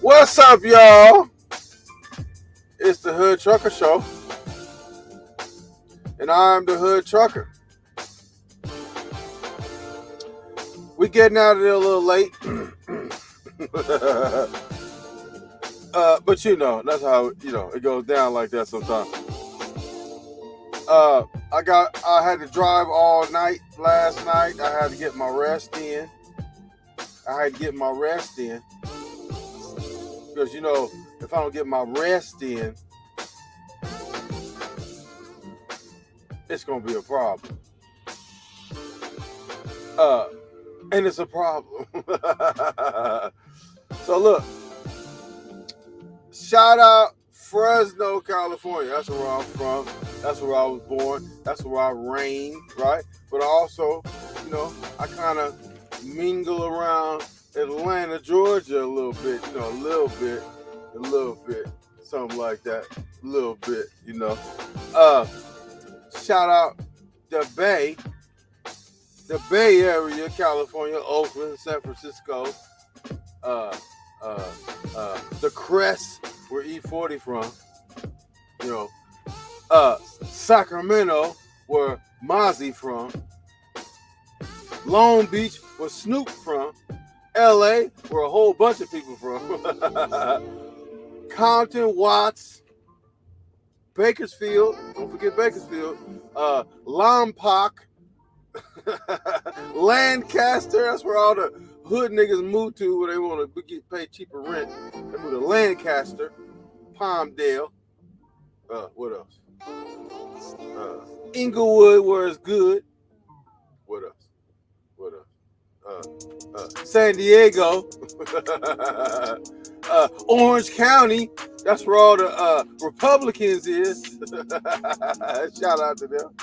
What's up, y'all? It's the Hood Trucker Show, and I'm the Hood Trucker. We getting out of there a little late, but that's how it goes down like that sometimes. I had to drive all night last night. I had to get my rest in. Because, if I don't get my rest in, it's going to be a problem. And it's a problem. So, look. Shout out Fresno, California. That's where I'm from. That's where I was born. That's where I reigned, right? But also, I kind of mingle around Atlanta, Georgia a little bit, a little bit, something like that, a little bit, Shout out the Bay Area, California, Oakland, San Francisco, the Crest, where E40 from, Sacramento, where Mozzie from, Long Beach, where Snoop from, LA, where a whole bunch of people from, Compton, Watts, Bakersfield, don't forget Bakersfield, Lompoc, Lancaster, that's where all the hood niggas move to where they want to get paid cheaper rent. They move to Lancaster, Palmdale, what else? Inglewood, where it's good. What else? San Diego, Orange County, that's where all the Republicans is. Shout out to them.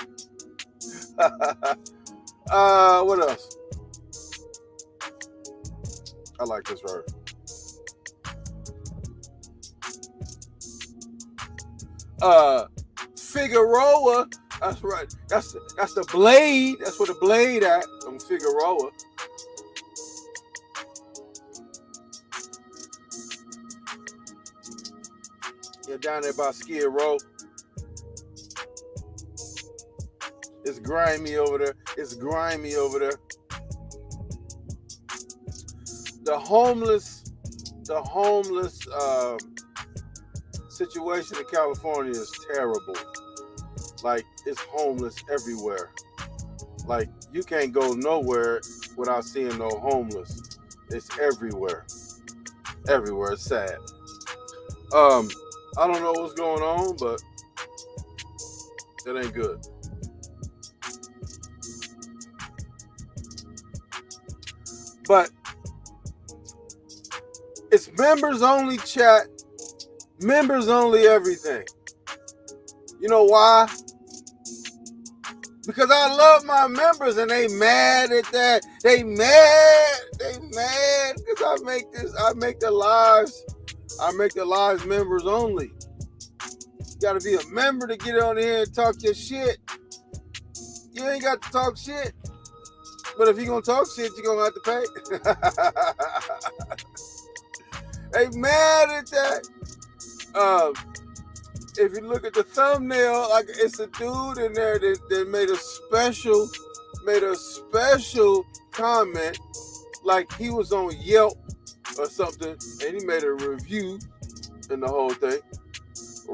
What else? I like this word. Figueroa, that's right. That's the Blade. That's where the Blade at. On Figueroa. Yeah, down there by Skid Row. It's grimy over there. The homeless situation in California is terrible. Like, it's homeless everywhere. Like, you can't go nowhere without seeing no homeless. It's everywhere. It's sad. I don't know what's going on, but it ain't good. But it's members only chat, members only everything. You know why? Because I love my members and they mad at that. They mad because I make the lives members only. You gotta be a member to get on here and talk your shit. You ain't got to talk shit. But if you're gonna talk shit, you're gonna have to pay. They mad at that. If you look at the thumbnail, like, it's a dude in there that made a special comment, like he was on Yelp or something, and he made a review and the whole thing.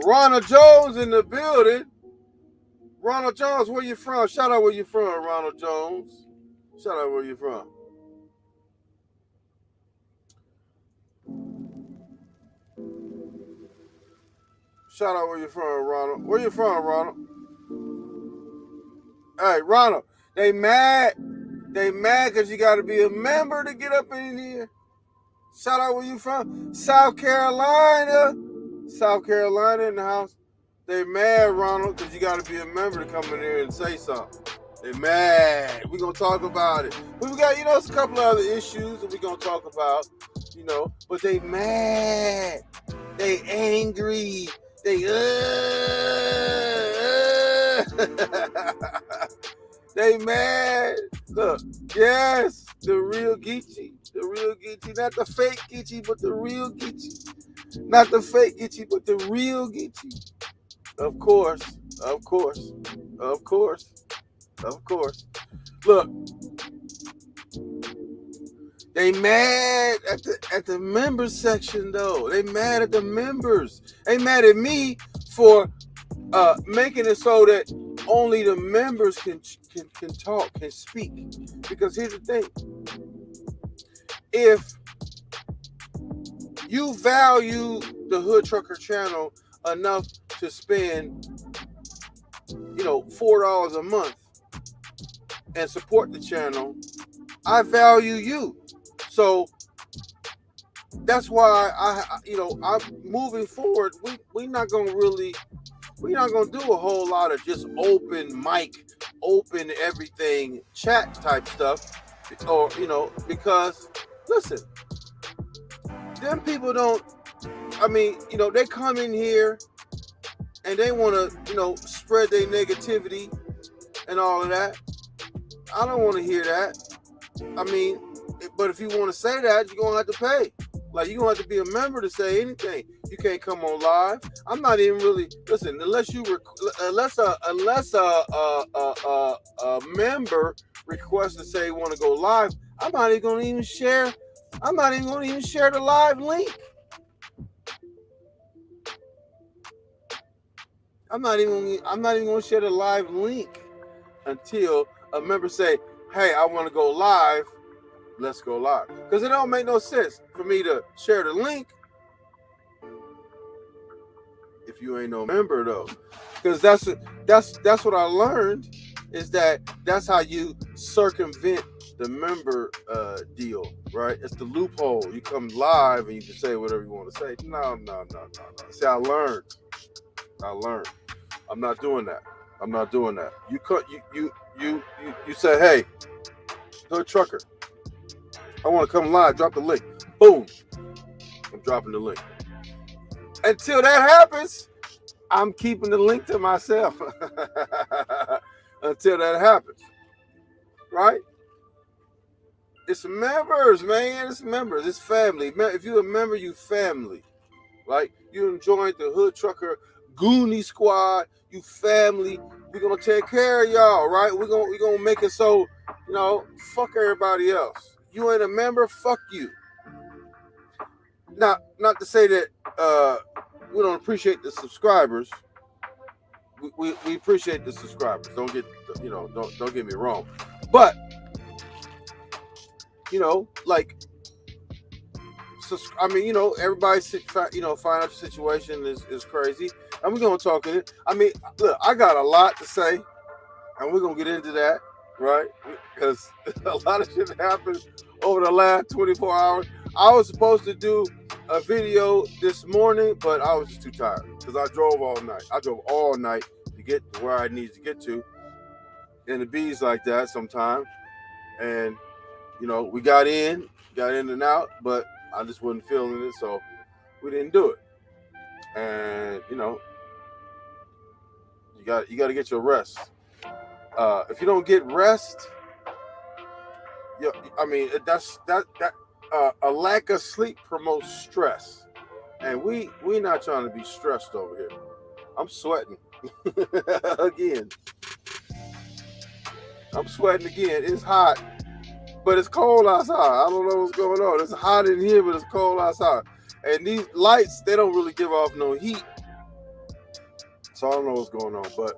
Ronald Jones in the building. Ronald Jones, where you from? Shout out where you from, Ronald Jones. Shout out where you from. Shout out where you from, Ronald. Where you from, Ronald? Hey, Ronald, they mad because you got to be a member to get up in here. Shout out where you from. South Carolina in the house. They mad, Ronald, because you got to be a member to come in here and say something. They mad. We're going to talk about it. But we got, it's a couple of other issues that we're going to talk about, but they mad. They angry. They, They mad. Look, yes, the real Geechee. The real Geechee. Not the fake Geechee, but the real Geechee. Not the fake Geechee, but the real Geechee. Of course. Of course. Of course. Of course. Look. They mad at the members section though. They mad at the members. They mad at me for making it so that only the members can talk, can speak. Because here's the thing: if you value the Hood Trucker channel enough to spend, $4 a month and support the channel, I value you. So that's why I'm moving forward. We're not gonna do a whole lot of just open mic, open everything chat type stuff, or because listen, them people don't. They come in here and they want to spread their negativity and all of that. I don't want to hear that. But if you want to say that, you're gonna have to pay. Like, you're gonna have to be a member to say anything. You can't come on live. I'm not even really listen unless a member requests to say want to go live. I'm not even gonna share the live link. I'm not even gonna share the live link until a member say, "Hey, I want to go live. Let's go live." Because it don't make no sense for me to share the link if you ain't no member though. Because that's what I learned, is that's how you circumvent the member deal, right? It's the loophole. You come live and you can say whatever you want to say. No. See, I learned. I'm not doing that. You say, "Hey, Hood Trucker, I want to come live. Drop the link." Boom. I'm dropping the link. Until that happens, I'm keeping the link to myself. Until that happens. Right? It's members, man. It's members. It's family. If you're a member, you family. Right? You enjoying the Hood Trucker Goonie Squad. You family. We're going to take care of y'all, right? We're gonna make it so, fuck everybody else. You ain't a member, fuck you. Not to say that we don't appreciate the subscribers. We appreciate the subscribers. Don't get me wrong. But everybody's financial situation is crazy, and we're gonna talk in it. Look, I got a lot to say, and we're gonna get into that, right? Because a lot of shit happened over the last 24 hours. I was supposed to do a video this morning, but I was just too tired because I drove all night. I drove all night to get to where I needed to get to, and the bees like that sometimes. And we got in and out, but I just wasn't feeling it, so we didn't do it. And you got to get your rest. If you don't get rest, a lack of sleep promotes stress, and we not trying to be stressed over here. I'm sweating again. It's hot, but it's cold outside. I don't know what's going on. It's hot in here, but it's cold outside. And these lights, they don't really give off no heat, so I don't know what's going on. But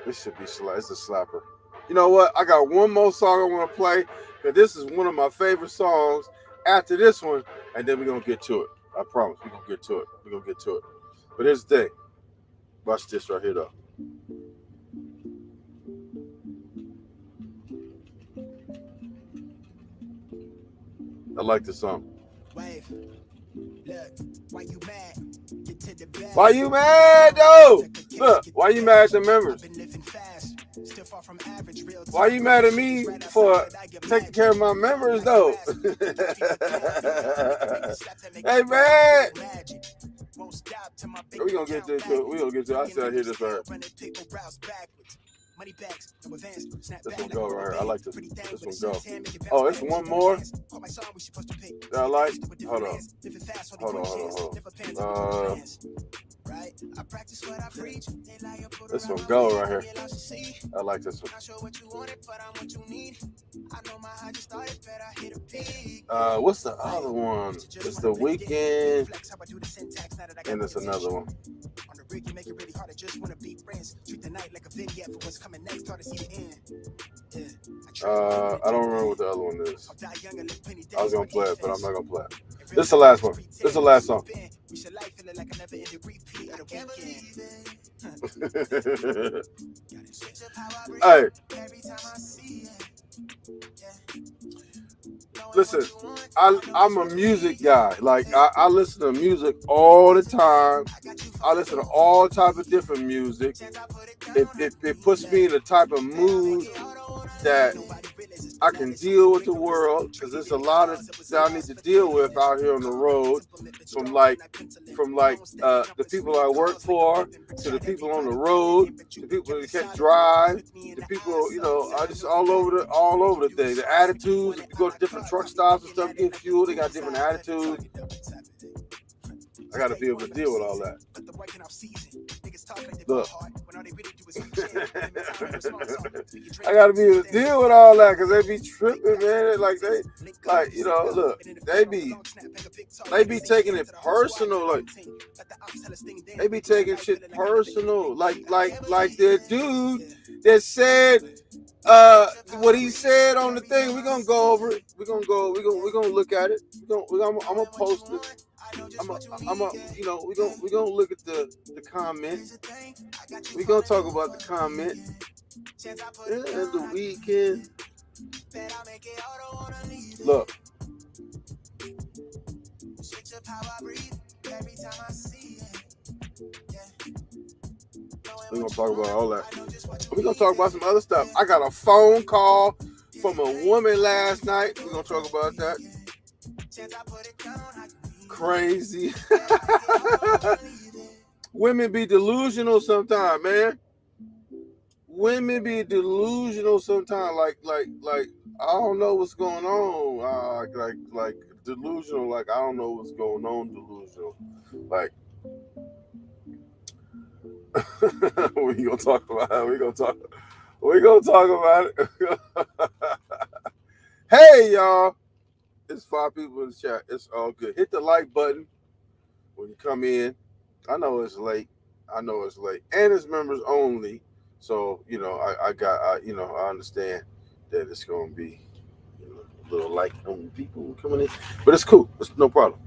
this should be it's a slapper. You know what? I got one more song I want to play, because this is one of my favorite songs. After this one, and then we're gonna get to it. I promise, we're gonna get to it. But here's the thing. Watch this right here, though. I like this song. Wave. Look, why you mad? Get to the bed. Why you mad, though? Look, why you mad at the members? Why you mad at me for taking care of my members, though? Hey, man. gonna get into it. We gonna get to it. I said I hear this right here. This one go right here. I like this. This one go. Oh, it's one more that I like. Hold on. This one go right here. I like this one. What's the other one? It's The Weekend, and it's another one. I don't remember what the other one is. I was gonna play it, but I'm not gonna play it. This is the last one. This is the last song. Hey, listen, I'm a music guy. Like I listen to music all the time. I listen to all type of different music. It puts me in a type of mood that I can deal with the world, because there's a lot of that I need to deal with out here on the road, from the people I work for, to the people on the road, the people that can't drive, the people, I just all over the thing. The attitudes, if you go to different truck stops and stuff, get fuel, they got different attitudes. I got to be able to deal with all that. Look. I got to be able to deal with all that, because they be tripping, man. Look, they be taking it personal. Like, they be taking shit personal. Like the dude that said what he said on the thing. We're gonna go over it. We're gonna look at it. I'm gonna post it. We're gonna look at the comment. We're gonna talk about the comment. The Weekend. Look. We're gonna talk about all that. We're gonna talk about some other stuff. I got a phone call from a woman last night. We're gonna talk about that. Crazy. Women be delusional sometimes, man. Women be delusional sometimes. Like I don't know what's going on. Like delusional. Like I don't know what's going on. Delusional. Like we gonna talk about it. We gonna talk about it. Hey y'all, it's 5 people in the chat. It's all good. Hit the like button when you come in. I know it's late, and it's members only. So I understand that it's gonna be a little like on people coming in, but it's cool. It's no problem.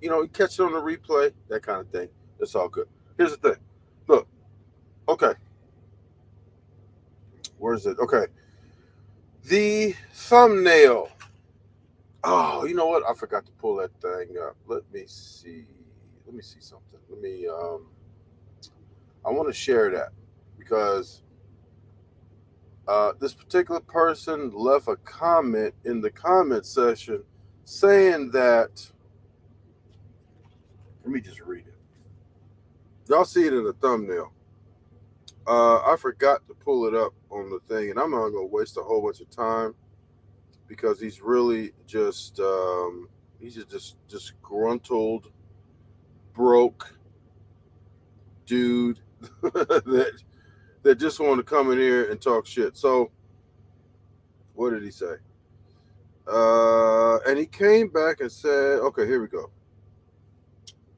You catch it on the replay, that kind of thing. It's all good. Here's the thing. Look, okay. Where is it? Okay. The thumbnail. Oh, you know what? I forgot to pull that thing up. Let me see something. I want to share that, because this particular person left a comment in the comment section saying that, let me just read it. Y'all see it in the thumbnail. I forgot to pull it up on the thing, and I'm not going to waste a whole bunch of time, because he's really just disgruntled, broke dude that just want to come in here and talk shit. So what did he say? And he came back and said, okay, here we go.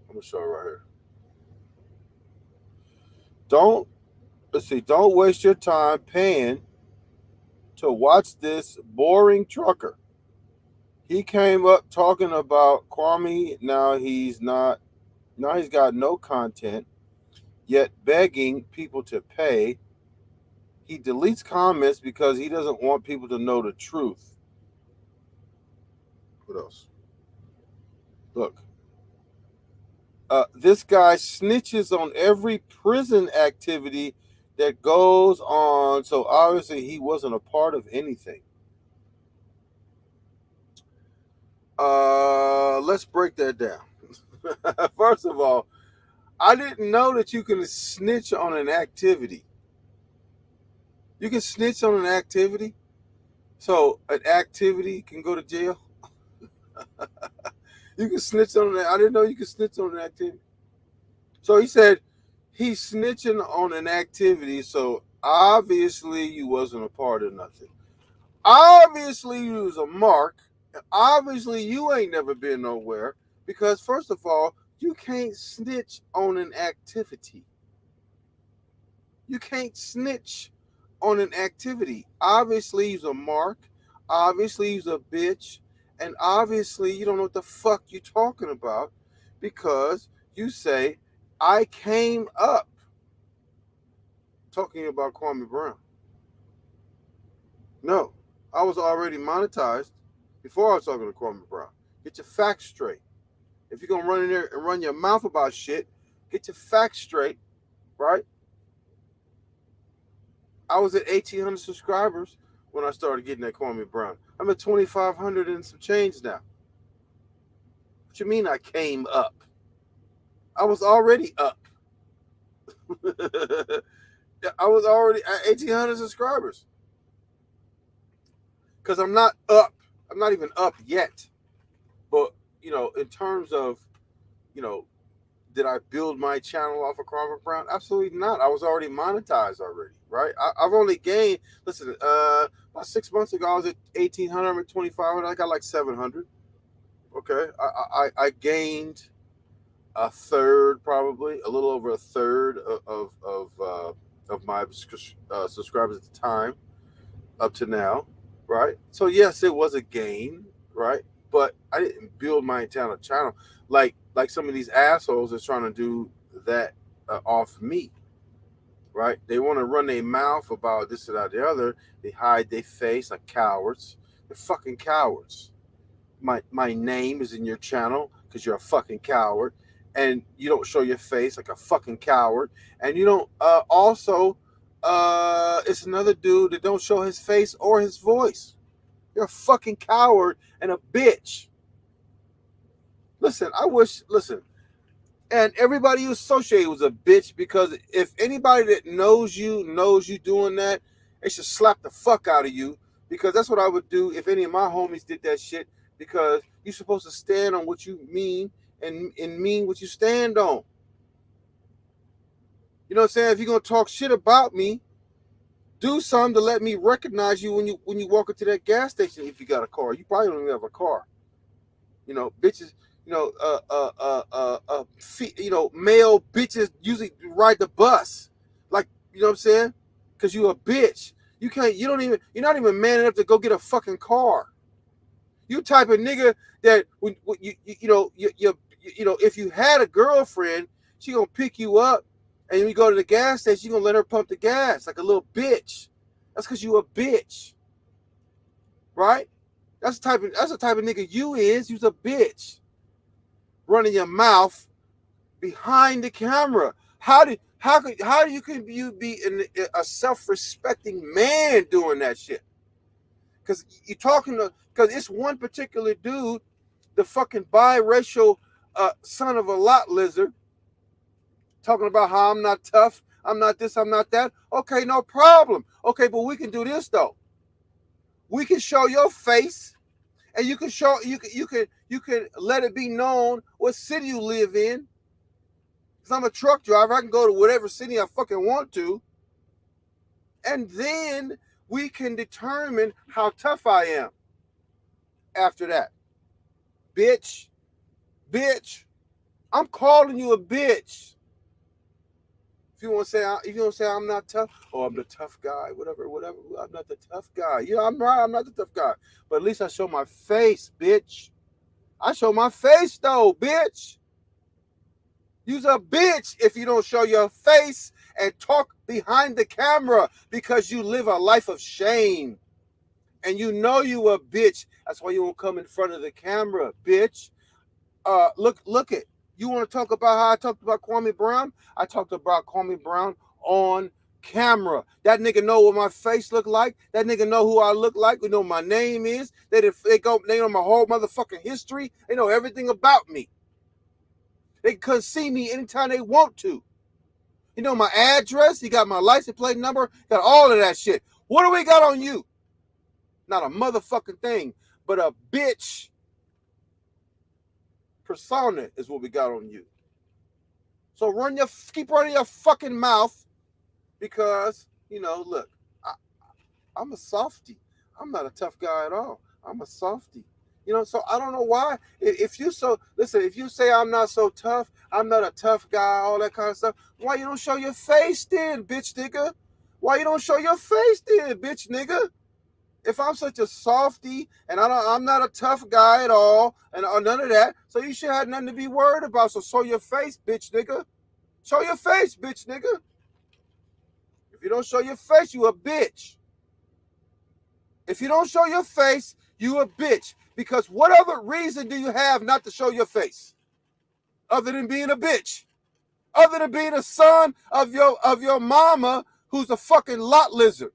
I'm gonna show it right here. Don't waste your time paying to watch this boring trucker. He came up talking about Kwame. Now he's got no content, yet begging people to pay. He deletes comments because he doesn't want people to know the truth. What else? Look. This guy snitches on every prison activity that goes on, so obviously he wasn't a part of anything. Let's break that down. First of all, I didn't know that you can snitch on an activity. You can snitch on an activity. So an activity can go to jail. You can snitch on that. I didn't know you could snitch on an activity. So he said he's snitching on an activity. So obviously you wasn't a part of nothing. Obviously you was a mark. And obviously you ain't never been nowhere. Because first of all, you can't snitch on an activity. You can't snitch on an activity. Obviously he's a mark. Obviously he's a bitch. And obviously you don't know what the fuck you talking about because you say, I came up talking about Kwame Brown. No, I was already monetized before I was talking to Kwame Brown. Get your facts straight. If you're going to run in there and run your mouth about shit, get your facts straight, right? I was at 1,800 subscribers when I started getting that Kwame Brown. I'm at 2,500 and some change now. What you mean I came up? I was already up. I was already at 1,800 subscribers. Because I'm not up. I'm not even up yet. But, in terms of, you know, did I build my channel off of Kwame Brown? Absolutely not. I was already monetized already, right? I've only gained, listen, about 6 months ago, I was at 1,800, I'm at 2,500. I got like 700. Okay. I gained a third, probably a little over a third of my subscribers at the time up to now, right? So yes, it was a gain, right? But I didn't build my entire channel like some of these assholes are trying to do that off me, right? They want to run their mouth about this and that, the other. They hide their face like cowards. They're fucking cowards. My name is in your channel because you're a fucking coward, and you don't show your face like a fucking coward, and you don't also it's another dude that don't show his face or his voice. You're a fucking coward and a bitch. Listen, and everybody you associate was a bitch, because if anybody that knows you doing that, they should slap the fuck out of you, because that's what I would do if any of my homies did that shit, because you're supposed to stand on what you mean and mean what you stand on. You know what I'm saying? If you're gonna talk shit about me, do something to let me recognize you when you walk into that gas station. If you got a car, you probably don't even have a car. Bitches. Male bitches usually ride the bus, like, you know what I'm saying? Because you a bitch. You're not even man enough to go get a fucking car. You type of nigga that when if you had a girlfriend, she gonna pick you up, and when you go to the gas station, you gonna let her pump the gas like a little bitch. That's because you a bitch, right? That's the type of nigga you is. You's a bitch, running your mouth behind the camera. How do you be a self-respecting man doing that shit? Because it's one particular dude, the fucking biracial son of a lot lizard, talking about how I'm not tough, I'm not this, I'm not that. Okay, no problem. Okay, but we can do this though. We can show your face, and you can let it be known what city you live in. Because I'm a truck driver, I can go to whatever city I fucking want to, and then we can determine how tough I am after that. Bitch, I'm calling you a bitch. If you want to say I'm not tough, I'm the tough guy, whatever. I'm not the tough guy. I'm right. I'm not the tough guy. But at least I show my face, bitch. I show my face though, bitch. You's a bitch if you don't show your face and talk behind the camera, because you live a life of shame. And you know you a bitch. That's why you won't come in front of the camera, bitch. Look it. You want to talk about how I talked about Kwame Brown? I talked about Kwame Brown on camera. That nigga know what my face look like. That nigga know who I look like. They know what my name is. They know my whole motherfucking history. They know everything about me. They can see me anytime they want to. You know my address, you got my license plate number, got all of that shit. What do we got on you? Not a motherfucking thing, but a bitch persona is what we got on you. So keep running your fucking mouth because, look, I'm a softie. I'm not a tough guy at all. I'm a softie. So I don't know why. If you say I'm not so tough, I'm not a tough guy, all that kind of stuff, why you don't show your face then, bitch nigga? Why you don't show your face then, bitch nigga? If I'm such a softie and I'm not a tough guy at all and none of that, so you should have nothing to be worried about. So show your face, bitch nigga. Show your face, bitch nigga. If you don't show your face, you a bitch. If you don't show your face, you a bitch. Because what other reason do you have not to show your face? Other than being a bitch. Other than being a son of your mama who's a fucking lot lizard.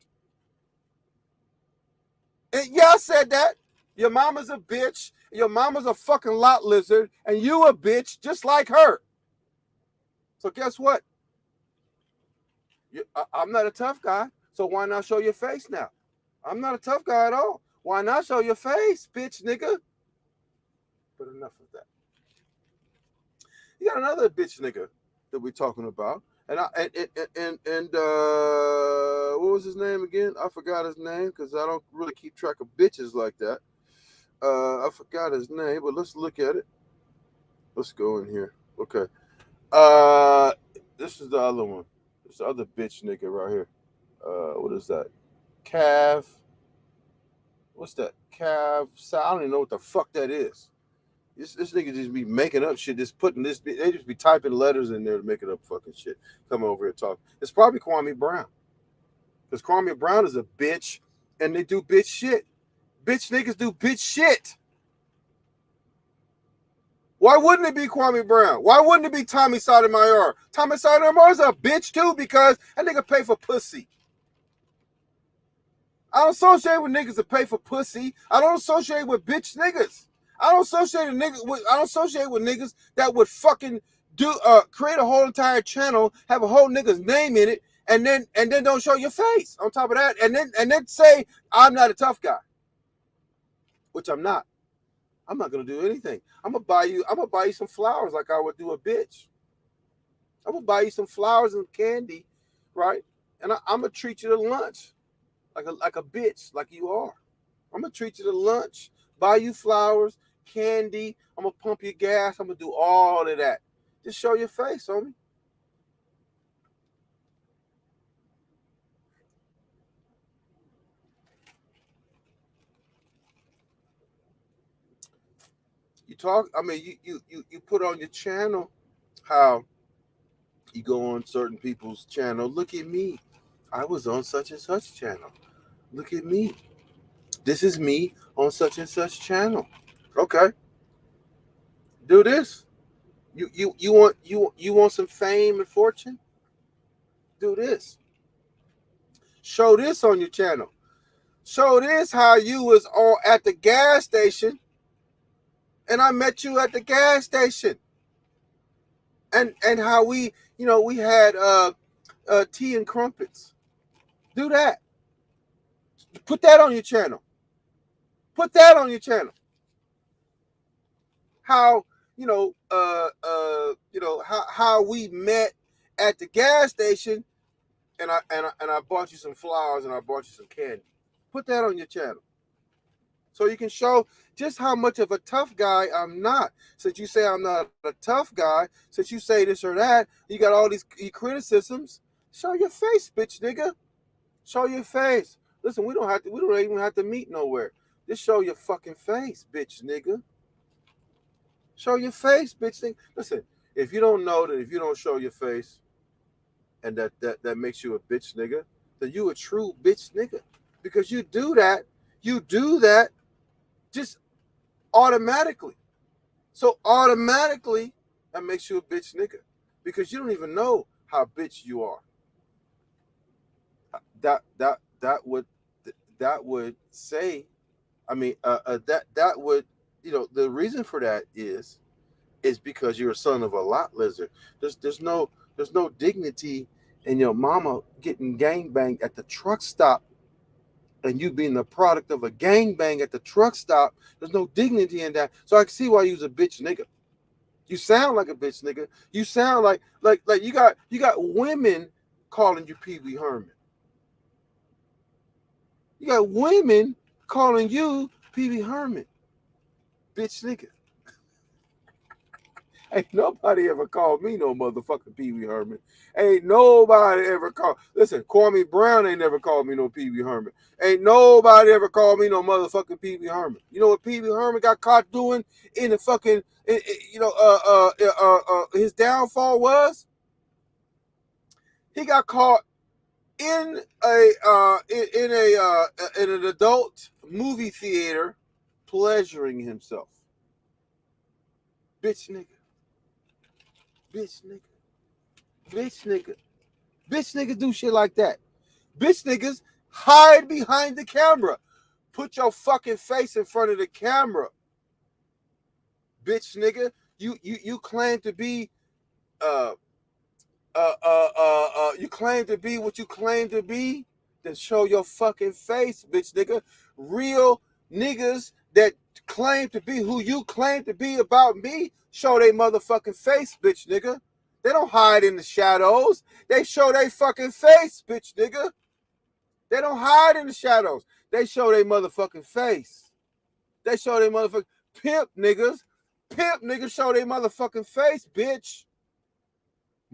And yeah, I said that. Your mama's a bitch. Your mama's a fucking lot lizard. And you a bitch just like her. So guess what? I'm not a tough guy. So why not show your face now? I'm not a tough guy at all. Why not show your face, bitch nigga? But enough of that. You got another bitch nigga that we're talking about. And what was his name again? I forgot his name because I don't really keep track of bitches like that. I forgot his name, but let's look at it. Let's go in here. Okay. This is the other one. This the other bitch nigga right here. What is that? Cav. What's that? Cav. I don't even know what the fuck that is. This nigga just be making up shit. Just putting this. They just be typing letters in there to make it up fucking shit. Come over here talk. It's probably Kwame Brown. Because Kwame Brown is a bitch and they do bitch shit. Bitch niggas do bitch shit. Why wouldn't it be Kwame Brown? Why wouldn't it be Tommy Sotomayor? Tommy Sotomayor is a bitch too because that nigga pay for pussy. I don't associate with niggas that pay for pussy. I don't associate with bitch niggas. I don't associate with niggas that would fucking create a whole entire channel, have a whole nigga's name in it, and then don't show your face. On top of that, and then say I'm not a tough guy, which I'm not. I'm not gonna do anything. I'm gonna buy you some flowers like I would do a bitch. I'm gonna buy you some flowers and candy, right? And I'm gonna treat you to lunch like a bitch, like you are. I'm gonna treat you to lunch, buy you flowers, candy. I'm gonna pump your gas. I'm gonna do all of that. Just show your face, homie. You talk. I mean, you put on your channel how you go on certain people's channel. Look at me. I was on such and such channel. Look at me. This is me on such and such channel. Okay. Do this. You want some fame and fortune? Do this. Show this on your channel. Show this how you was at the gas station, and I met you at the gas station, and how we had tea and crumpets. Do that. Put that on your channel. Put that on your channel. How how we met at the gas station, and I bought you some flowers and I bought you some candy. Put that on your channel. So you can show just how much of a tough guy I'm not. Since you say I'm not a tough guy, since you say this or that, you got all these criticisms. Show your face, bitch nigga. Show your face. Listen, we don't even have to meet nowhere. Just show your fucking face, bitch nigga. Show your face, bitch nigga. Listen, if you don't know that if you don't show your face and that makes you a bitch nigga, then you a true bitch nigga. Because you do that just automatically. So automatically, that makes you a bitch nigga because you don't even know how bitch you are. That would say, I mean, that would, the reason for that is It's because you're a son of a lot lizard. There's no dignity in your mama getting gangbanged at the truck stop and you being the product of a gangbang at the truck stop. There's no dignity in that. So I can see why you's a bitch nigga. You sound like a bitch nigga. You sound like you got women calling you Pee Wee Herman. You got women calling you Pee Wee Herman, bitch nigga. Ain't nobody ever called me no motherfucking Pee Wee Herman. Ain't nobody ever called. Listen, Kwame Brown ain't never called me no Pee Wee Herman. Ain't nobody ever called me no motherfucking Pee Wee Herman. You know what Pee Wee Herman got caught doing in the fucking, his downfall was? He got caught in in an adult movie theater pleasuring himself. Bitch nigga. Bitch nigga. Bitch nigga. Bitch niggas do shit like that. Bitch niggas hide behind the camera. Put your fucking face in front of the camera. Bitch nigga. You claim to be you claim to be what you claim to be, then show your fucking face, bitch nigga. Real niggas that claim to be who you claim to be about me, show they motherfucking face, bitch nigga. They don't hide in the shadows. They show they fucking face, bitch nigga. They don't hide in the shadows. They show they motherfucking face. They show they motherfucking pimp niggas. Pimp niggas show they motherfucking face, bitch.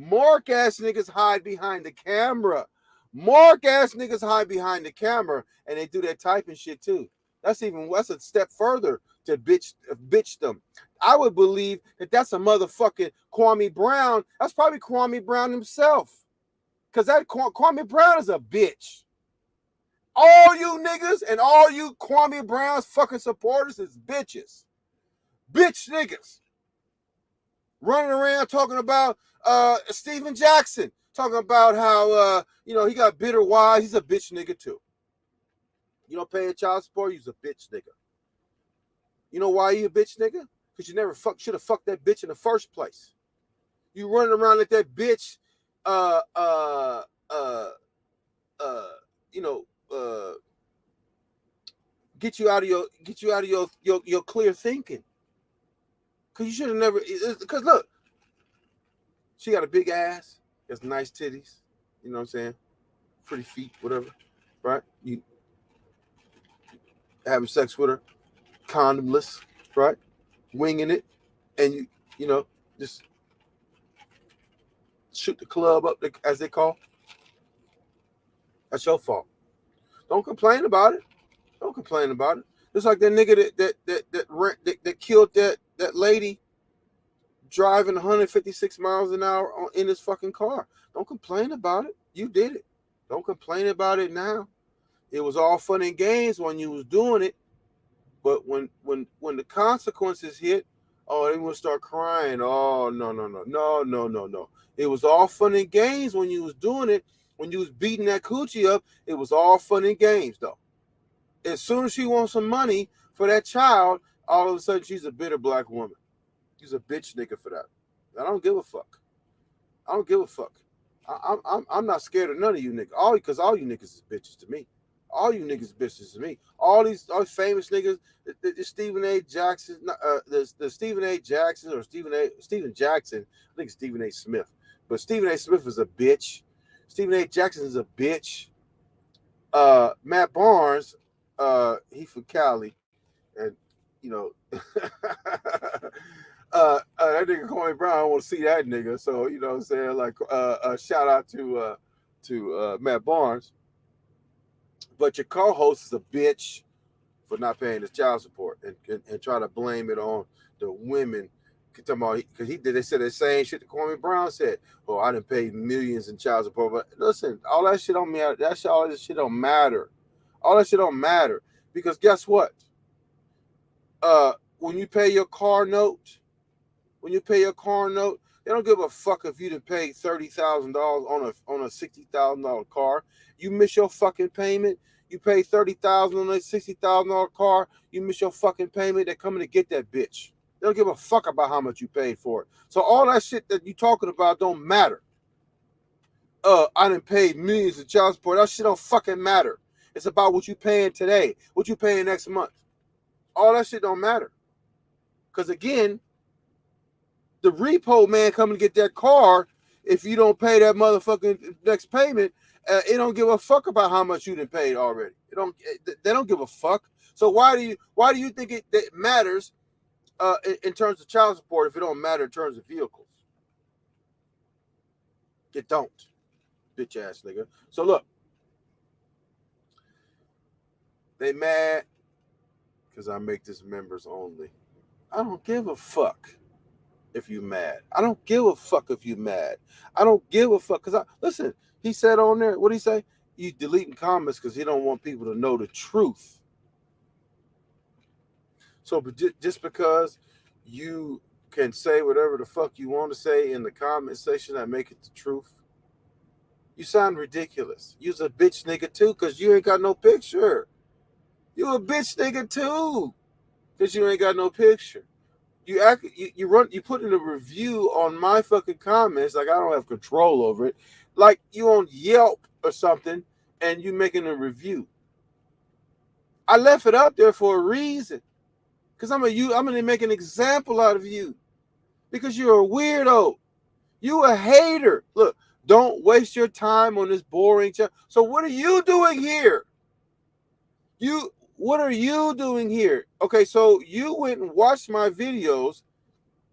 Mark ass niggas hide behind the camera. Mark ass niggas hide behind the camera and they do that typing shit too. That's a step further to bitch them. I would believe that that's a motherfucking Kwame Brown. That's probably Kwame Brown himself. Cause that Kwame Brown is a bitch. All you niggas and all you Kwame Brown's fucking supporters is bitches. Bitch niggas. Running around talking about Steven Jackson, talking about how he got bitter wives. He's a bitch nigga too. You don't pay a child support, he's a bitch nigga. You know why you a bitch nigga? Because you never should have fucked that bitch in the first place. You running around like that bitch, get you out of your clear thinking. Cause you should have never. Cause look, she got a big ass, has nice titties. You know what I'm saying? Pretty feet, whatever. Right? You having sex with her, condomless, right? Winging it, and you just shoot the club up, as they call. That's your fault. Don't complain about it. Don't complain about it. It's like that nigga that killed that lady driving 156 miles an hour in his fucking car. Don't complain about it. You did it. Don't complain about it now. It was all fun and games when you was doing it, but when the consequences hit, oh, they will start crying. Oh, no. It was all fun and games when you was doing it. When you was beating that coochie up, it was all fun and games though. As soon as she wants some money for that child, all of a sudden she's a bitter black woman. She's a bitch nigga for that. I don't give a fuck. I don't give a fuck. I'm not scared of none of you niggas. Because all you niggas is bitches to me. All you niggas bitches to me. All these famous niggas, the Stephen A. Jackson, the Stephen A. Jackson or Stephen Jackson. I think it's Stephen A. Smith. But Stephen A. Smith is a bitch. Stephen A. Jackson is a bitch. Matt Barnes, he from Cali, and that nigga Corey Brown, I want to see that nigga. So you know what I'm saying? Like shout out to Matt Barnes. But your co-host is a bitch for not paying his child support and try to blame it on the women. Because they said the same shit that Kwame Brown said. Oh, I didn't pay millions in child support. But listen, all that shit don't matter. All that shit don't matter. All that shit don't matter. Because guess what? When you pay your car note, they don't give a fuck if you done paid $30,000 on a $60,000 car. You miss your fucking payment. You pay $30,000 on a $60,000 car. You miss your fucking payment. They're coming to get that bitch. They don't give a fuck about how much you paid for it. So all that shit that you talking about don't matter. I done paid millions of child support. That shit don't fucking matter. It's about what you paying today, what you paying next month. All that shit don't matter. Because again, the repo man coming to get that car, if you don't pay that motherfucking next payment, it don't give a fuck about how much you done paid already. They don't give a fuck. So why do you think it matters in terms of child support if it don't matter in terms of vehicles? It don't, bitch ass nigga. So look, they mad because I make this members only. I don't give a fuck if you mad. I don't give a fuck if you mad. I don't give a fuck because listen. He said on there, what did he say? You deleting comments because he don't want people to know the truth. So just because you can say whatever the fuck you want to say in the comment section that make it the truth, you sound ridiculous. You's a bitch nigga too because you ain't got no picture. You a bitch nigga too because you ain't got no picture. You put in a review on my fucking comments like I don't have control over it, like you on Yelp or something, and you making a review. I left it up there for a reason, because I'm gonna make an example out of you, because you're a weirdo, you a hater. Look, don't waste your time on this boring chat. So what are you doing here? What are you doing here? Okay, so you went and watched my videos.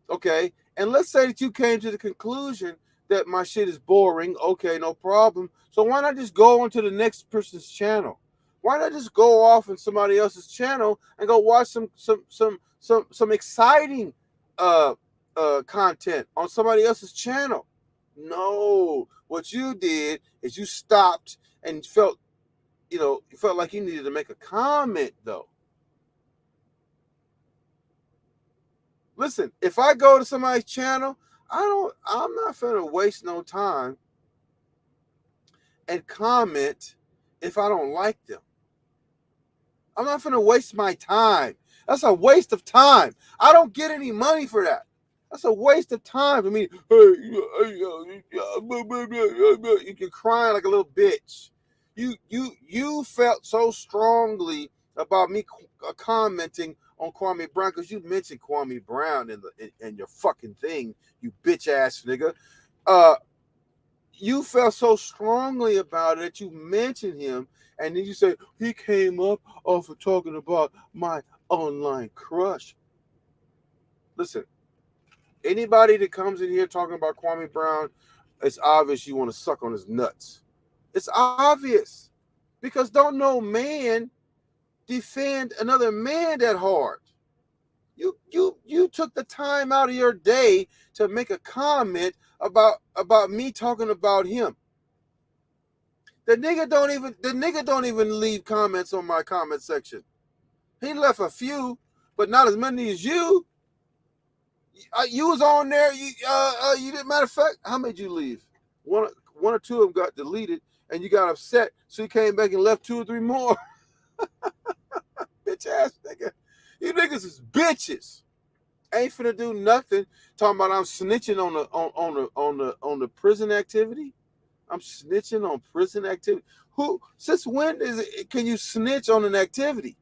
Okay, and let's say that you came to the conclusion that my shit is boring. Okay, no problem. So why not just go onto the next person's channel? Why not just go off on somebody else's channel and go watch some exciting content on somebody else's channel? No, what you did is you stopped and you felt like you needed to make a comment though. Listen, if I go to somebody's channel, I'm not finna waste no time and comment if I don't like them. I'm not finna waste my time. That's a waste of time. I don't get any money for that. That's a waste of time. I mean, you're crying like a little bitch. You felt so strongly about me commenting on Kwame Brown because you mentioned Kwame Brown in your fucking thing, you bitch ass nigga. You felt so strongly about it that you mentioned him, and then you say he came up off of talking about my online crush. Listen, anybody that comes in here talking about Kwame Brown, it's obvious you want to suck on his nuts. It's obvious. Because don't no man defend another man that hard. You took the time out of your day to make a comment about me talking about him. The nigga don't even leave comments on my comment section. He left a few, but not as many as you. You was on there. You didn't. Matter of fact, how many did you leave? One or two of them got deleted, and you got upset, so you came back and left 2 or 3 more. Bitch ass nigga. You niggas is bitches. Ain't finna do nothing. Talking about I'm snitching on the prison activity. I'm snitching on prison activity. Who? Since when can you snitch on an activity?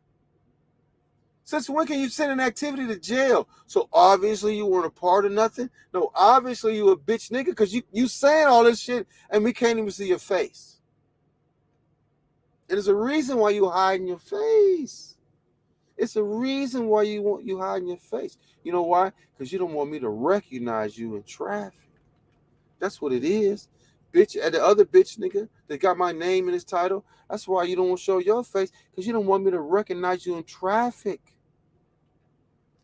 Since when can you send an activity to jail? So obviously you weren't a part of nothing. No, obviously you a bitch nigga because you saying all this shit and we can't even see your face. There's a reason why you hiding your face. It's a reason why you hiding your face. You know why? Because you don't want me to recognize you in traffic. That's what it is. Bitch, and the other bitch nigga that got my name in his title, that's why you don't want to show your face, because you don't want me to recognize you in traffic.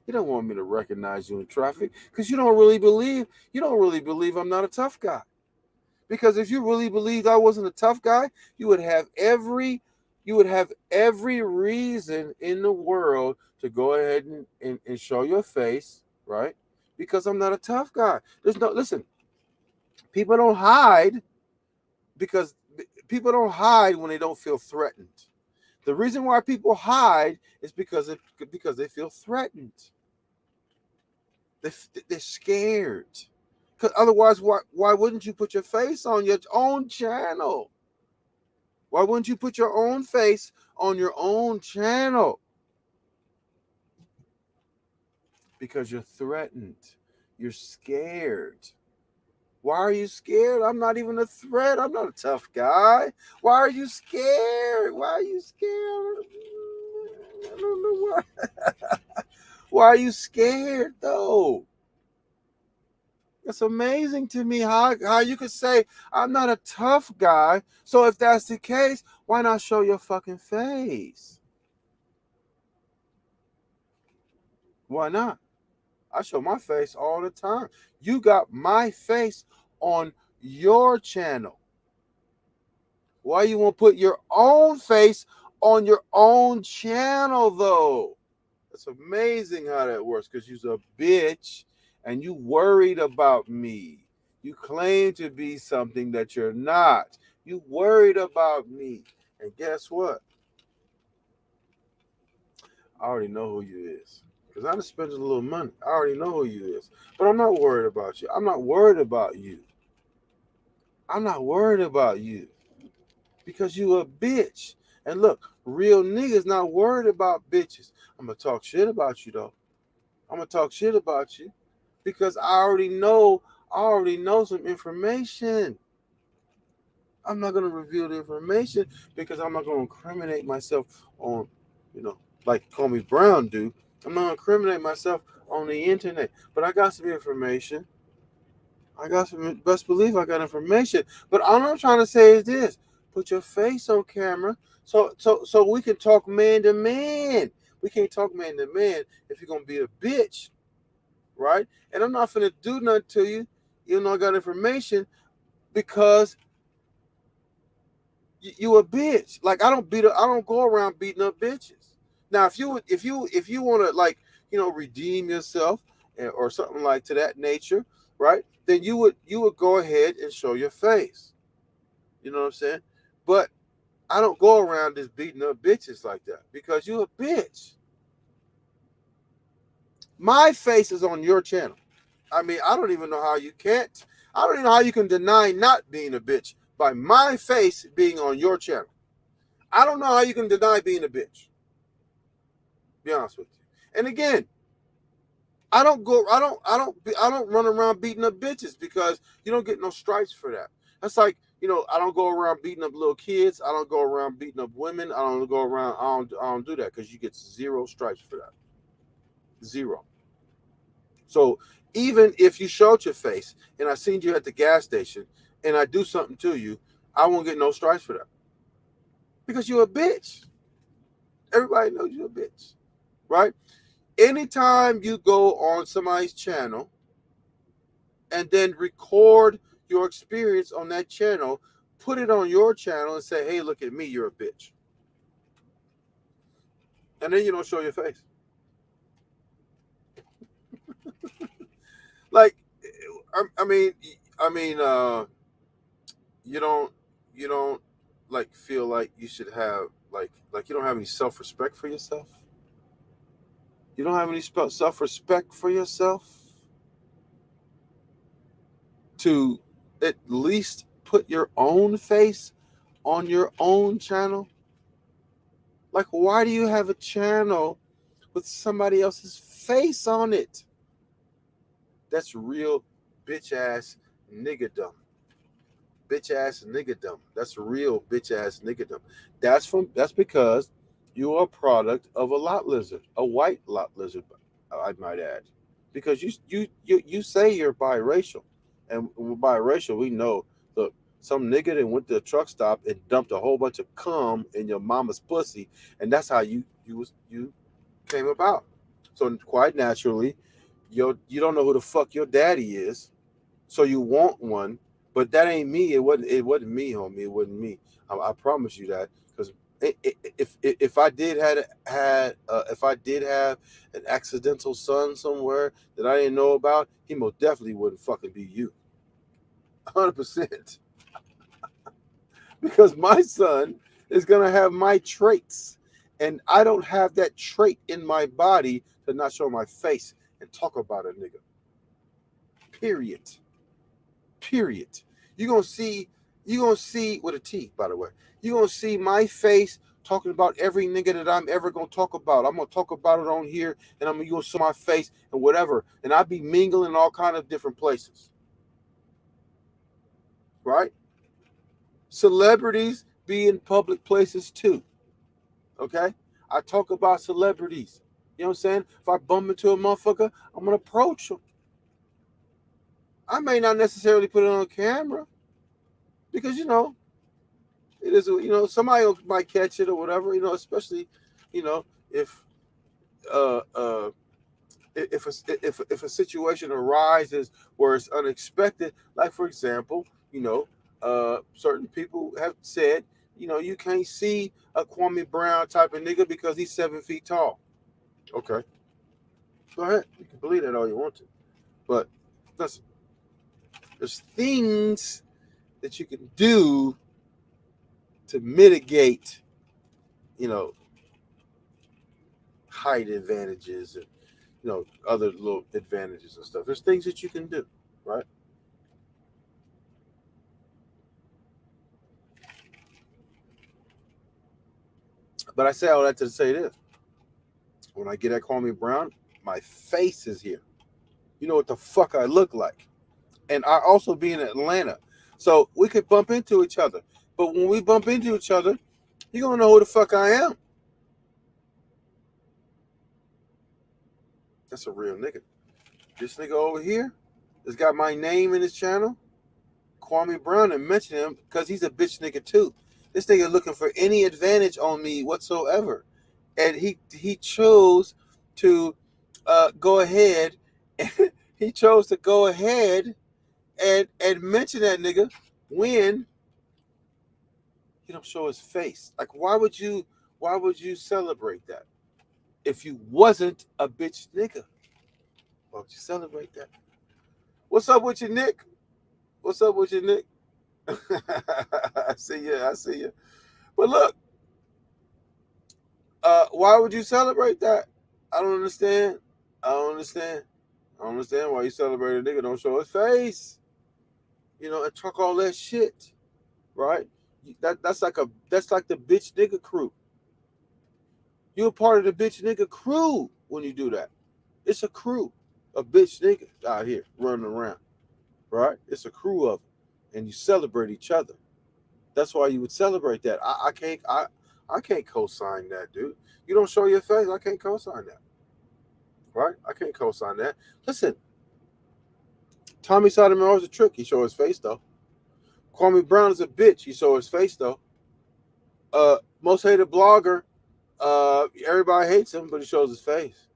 You don't want me to recognize you in traffic because you don't really believe I'm not a tough guy. Because if you really believed I wasn't a tough guy, you would have every reason in the world to go ahead and show your face, right? Because I'm not a tough guy. Listen, people don't hide because people don't hide when they don't feel threatened. The reason why people hide is because they feel threatened. They're scared. Because otherwise, why wouldn't you put your face on your own channel? Why wouldn't you put your own face on your own channel? Because you're threatened. You're scared. Why are you scared? I'm not even a threat. I'm not a tough guy. Why are you scared? Why are you scared? I don't know why. Why are you scared though? It's amazing to me how you could say I'm not a tough guy. So if that's the case, why not show your fucking face? Why not? I show my face all the time. You got my face on your channel. Why you won't put your own face on your own channel though? It's amazing how that works because you're a bitch and you worried about me. You claim to be something that you're not. You worried about me. And guess what? I already know who you is. Because I just spent a little money. I already know who you is. But I'm not worried about you. I'm not worried about you. I'm not worried about you. Because you a bitch. And look, real niggas not worried about bitches. I'm going to talk shit about you though. I'm going to talk shit about you. Because I already know some information. I'm not going to reveal the information because I'm not going to incriminate myself on, like Comey Brown do. I'm not going to incriminate myself on the internet. But I got some information. Best believe I got information. But all I'm trying to say is this. Put your face on camera so we can talk man to man. We can't talk man to man if you're going to be a bitch. Right? And I'm not finna do nothing to you, even though I got information, because you a bitch. Like I don't go around beating up bitches. Now, if you want to redeem yourself or something like to that nature, right? Then you would go ahead and show your face. You know what I'm saying? But I don't go around just beating up bitches like that because you a bitch. My face is on your channel. I mean, I don't even know how you can't. I don't even know how you can deny not being a bitch by my face being on your channel. I don't know how you can deny being a bitch. Be honest with you. And again, I don't run around beating up bitches because you don't get no stripes for that. That's like, I don't go around beating up little kids. I don't go around beating up women. I don't do that because you get 0 stripes for that. 0. So even if you showed your face and I seen you at the gas station and I do something to you, I won't get no stripes for that. Because you're a bitch. Everybody knows you're a bitch. Right? Anytime you go on somebody's channel and then record your experience on that channel, put it on your channel and say, hey, look at me, you're a bitch. And then you don't show your face. Like, I mean, you don't like feel like you should have like you don't have any self-respect for yourself. You don't have any self-respect for yourself to at least put your own face on your own channel. Like, why do you have a channel with somebody else's face on it? That's real bitch ass niggerdom. Bitch ass niggerdom. That's real bitch ass niggerdom. That's because you're a product of a lot lizard, a white lot lizard, I might add. Because you say you're biracial. And with biracial, we know, look, some nigga that went to a truck stop and dumped a whole bunch of cum in your mama's pussy, and that's how you came about. So quite naturally, you don't know who the fuck your daddy is, so you want one, but that ain't me. It wasn't me, homie. It wasn't me. I promise you that, because if I did if I did have an accidental son somewhere that I didn't know about, he most definitely wouldn't fucking be you. 100%. Because my son is gonna have my traits, and I don't have that trait in my body to not show my face and talk about a nigga. Period. Period. You're gonna see with a T, by the way. You're gonna see my face talking about every nigga that I'm ever gonna talk about. I'm gonna talk about it on here, and I'm gonna show my face and whatever. And I'll be mingling in all kind of different places, right? Celebrities be in public places too. Okay, I talk about celebrities. You know what I'm saying? If I bump into a motherfucker, I'm gonna approach him. I may not necessarily put it on camera because it is, somebody might catch it or whatever, especially, you know if uh uh if a situation arises where it's unexpected, like for example, certain people have said, you can't see a Kwame Brown type of nigga because he's 7 feet tall. Okay, go ahead, you can believe that all you want to, but listen, there's things that you can do to mitigate, you know height advantages and other little advantages and stuff. There's things that you can do, right? But I say all that to say this: when I get at Kwame Brown, my face is here. You know what the fuck I look like, and I also be in Atlanta, so we could bump into each other. But when we bump into each other, you gonna know who the fuck I am. That's a real nigga. This nigga over here has got my name in his channel, Kwame Brown, and mention him because he's a bitch nigga too. This nigga looking for any advantage on me whatsoever, and he chose to go ahead. He chose to go ahead and mention that nigga when he don't show his face. Like, why would you celebrate that if you wasn't a bitch nigga? Why would you celebrate that? What's up with you, Nick? What's up with you, Nick? I see you. I see you. But look, why would you celebrate that? I don't understand. I don't understand. I don't understand why you celebrate a nigga don't show his face. And talk all that shit, right? That's like the bitch nigga crew. You're a part of the bitch nigga crew when you do that. It's a crew of bitch niggas out here running around, right? It's a crew of them, and you celebrate each other. That's why you would celebrate that. I can't co-sign that, dude. You don't show your face. I can't co-sign that, right? I can't co-sign that. Listen, Tommy Sotomayor is a trick. He show his face though. Kwame Brown is a bitch. He show his face though. Most hated blogger. Everybody hates him, but he shows his face.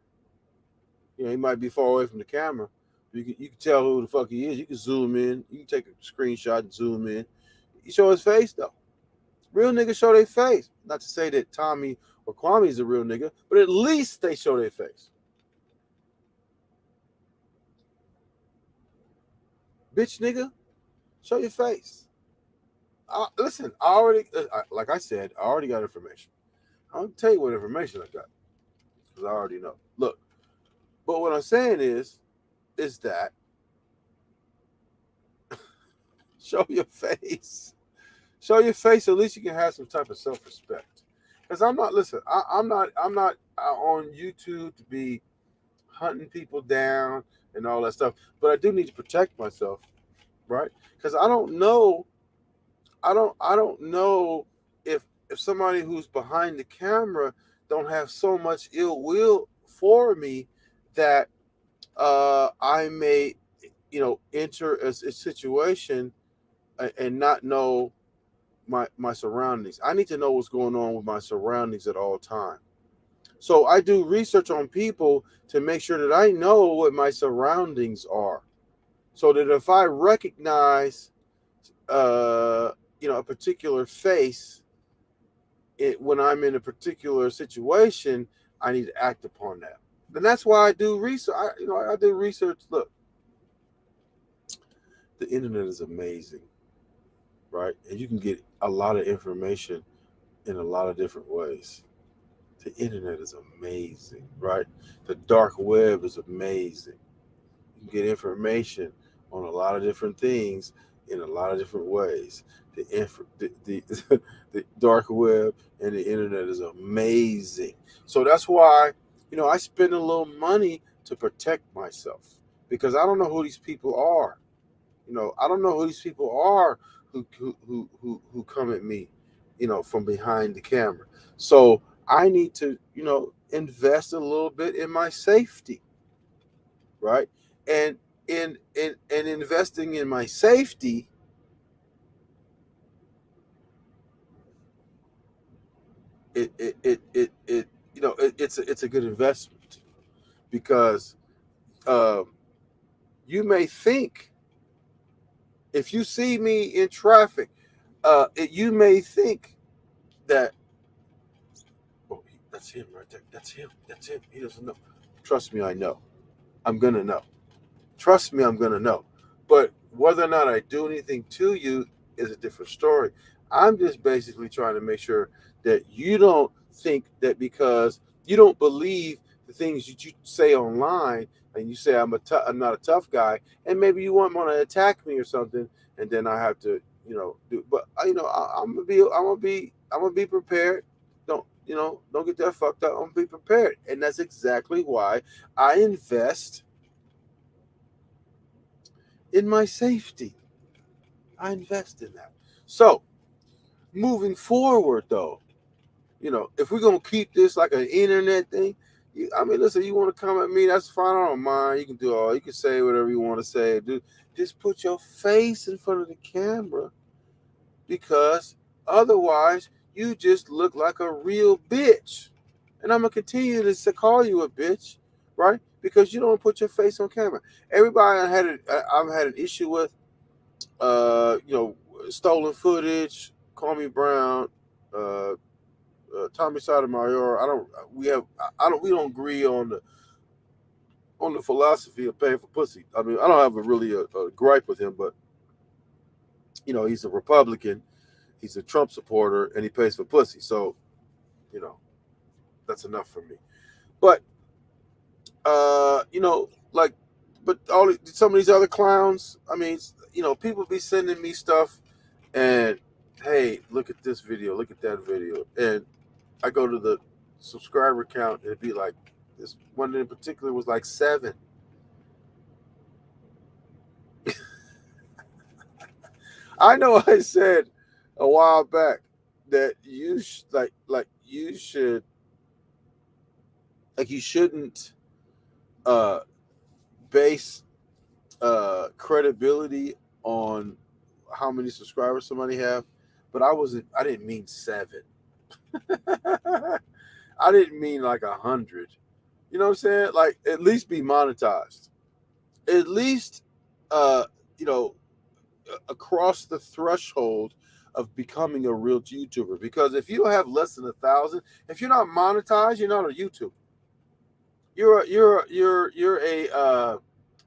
He might be far away from the camera. You can tell who the fuck he is. You can zoom in. You can take a screenshot and zoom in. He show his face though. Real niggas show their face. Not to say that Tommy or Kwame is a real nigga, but at least they show their face. Bitch nigga, show your face. Listen, like I said, I already got information. I'll tell you what information I got because I already know. Look, but what I'm saying is that show your face. Show your face. At least you can have some type of self-respect. Because I'm not. Listen, I'm not on YouTube to be hunting people down and all that stuff. But I do need to protect myself, right? Because I don't know if somebody who's behind the camera don't have so much ill will for me that I may enter a situation and not know my surroundings. I need to know what's going on with my surroundings at all time. So I do research on people to make sure that I know what my surroundings are, so that if I recognize a particular face when I'm in a particular situation, I need to act upon that. And that's why I do research. I do research. Look, the internet is amazing, right? And you can get a lot of information in a lot of different ways. The internet is amazing, right? The dark web is amazing. You can get information on a lot of different things in a lot of different ways. The the dark web and the internet is amazing. So that's why, I spend a little money to protect myself because I don't know who these people are. I don't know who these people are who come at me, from behind the camera. So I need to, invest a little bit in my safety, right? And in investing in my safety, it's a good investment because um, you may think if you see me in traffic, you may think that, oh, that's him right there. That's him. That's him. He doesn't know. Trust me, I know. I'm gonna know. Trust me, I'm gonna know. But whether or not I do anything to you is a different story. I'm just basically trying to make sure that you don't think that because you don't believe the things that you say online and you say I'm not a tough guy, and maybe you want to attack me or something, and then I have to, do. But I'm gonna be prepared. Don't get that fucked up. I'm gonna be prepared, and that's exactly why I invest in my safety. I invest in that. So moving forward, though, if we're gonna keep this like an internet thing, listen, you want to come at me, that's fine. I don't mind. You can do all. You can say whatever you want to say. Just put your face in front of the camera because otherwise you just look like a real bitch, and I'm gonna continue to call you a bitch, right? Because you don't put your face on camera. Everybody I've had an issue with uh, you know, stolen footage, Call Me Brown, Tommy Sotomayor. I don't. We have. I don't. We don't agree on the philosophy of paying for pussy. I don't have a gripe with him, but he's a Republican. He's a Trump supporter, and he pays for pussy. So, you know, that's enough for me. But like, but some of these other clowns. People be sending me stuff, and hey, look at this video, look at that video, and I go to the subscriber count, and it'd be like this one in particular was like 7. I know I said a while back that you should you shouldn't uh base credibility on how many subscribers somebody have, but I didn't mean 7. I didn't mean like 100. You know what I'm saying? Like at least be monetized. At least uh you know across the threshold of becoming a real YouTuber. Because if you don't have less than 1,000, if you're not monetized, you're not a YouTuber. You're a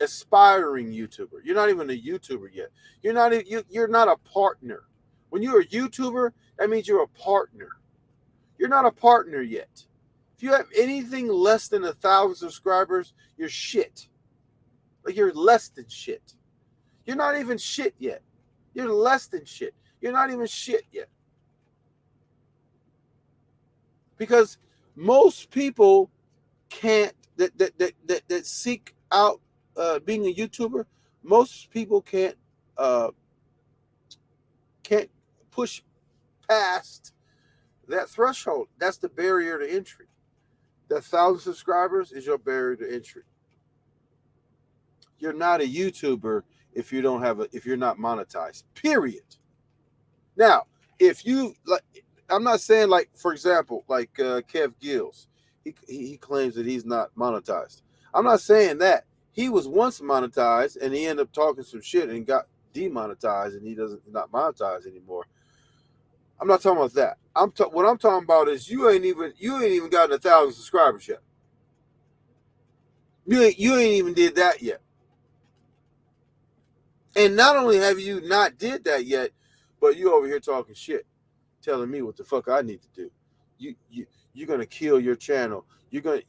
aspiring YouTuber. You're not even a YouTuber yet. You're not a partner. When you're a YouTuber, that means you're a partner. You're not a partner yet. If you have anything less than 1,000 subscribers, you're shit. Like you're less than shit. You're not even shit yet. You're less than shit. You're not even shit yet. Because most people can't that seek out being a YouTuber. Most people uh, can't push past that threshold. That's the barrier to entry. That 1,000 subscribers is your barrier to entry. You're not a YouTuber if you're not monetized. Period. Now, if you like, I'm not saying like for example like Kev Gills, he claims that he's not monetized. I'm not saying that he was once monetized and he ended up talking some shit and got demonetized and he's not monetized anymore. I'm not talking about that. What I'm talking about is you ain't even gotten 1,000 subscribers yet. You ain't even did that yet. And not only have you not did that yet, but you over here talking shit, telling me what the fuck I need to do. You're gonna kill your channel. You're gonna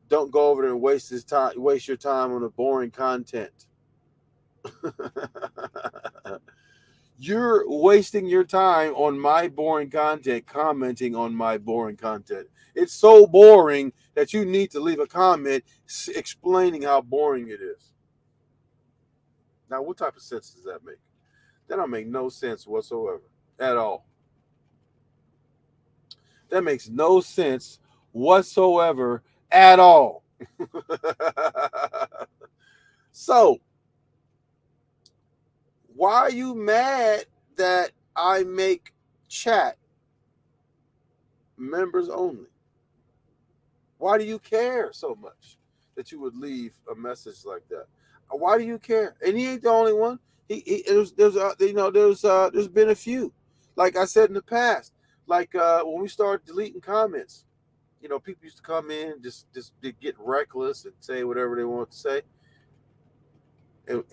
don't go over there and waste your time on the boring content. You're wasting your time on my boring content, commenting on my boring content. It's so boring that you need to leave a comment explaining how boring it is. Now, what type of sense does that make? That don't make no sense whatsoever at all. That makes no sense whatsoever at all. So, why are you mad that I make chat members only? Why do you care so much that you would leave a message like that? Why do you care? And he ain't the only one. There's been a few. Like I said in the past, like when we started deleting comments, people used to come in and just get reckless and say whatever they want to say.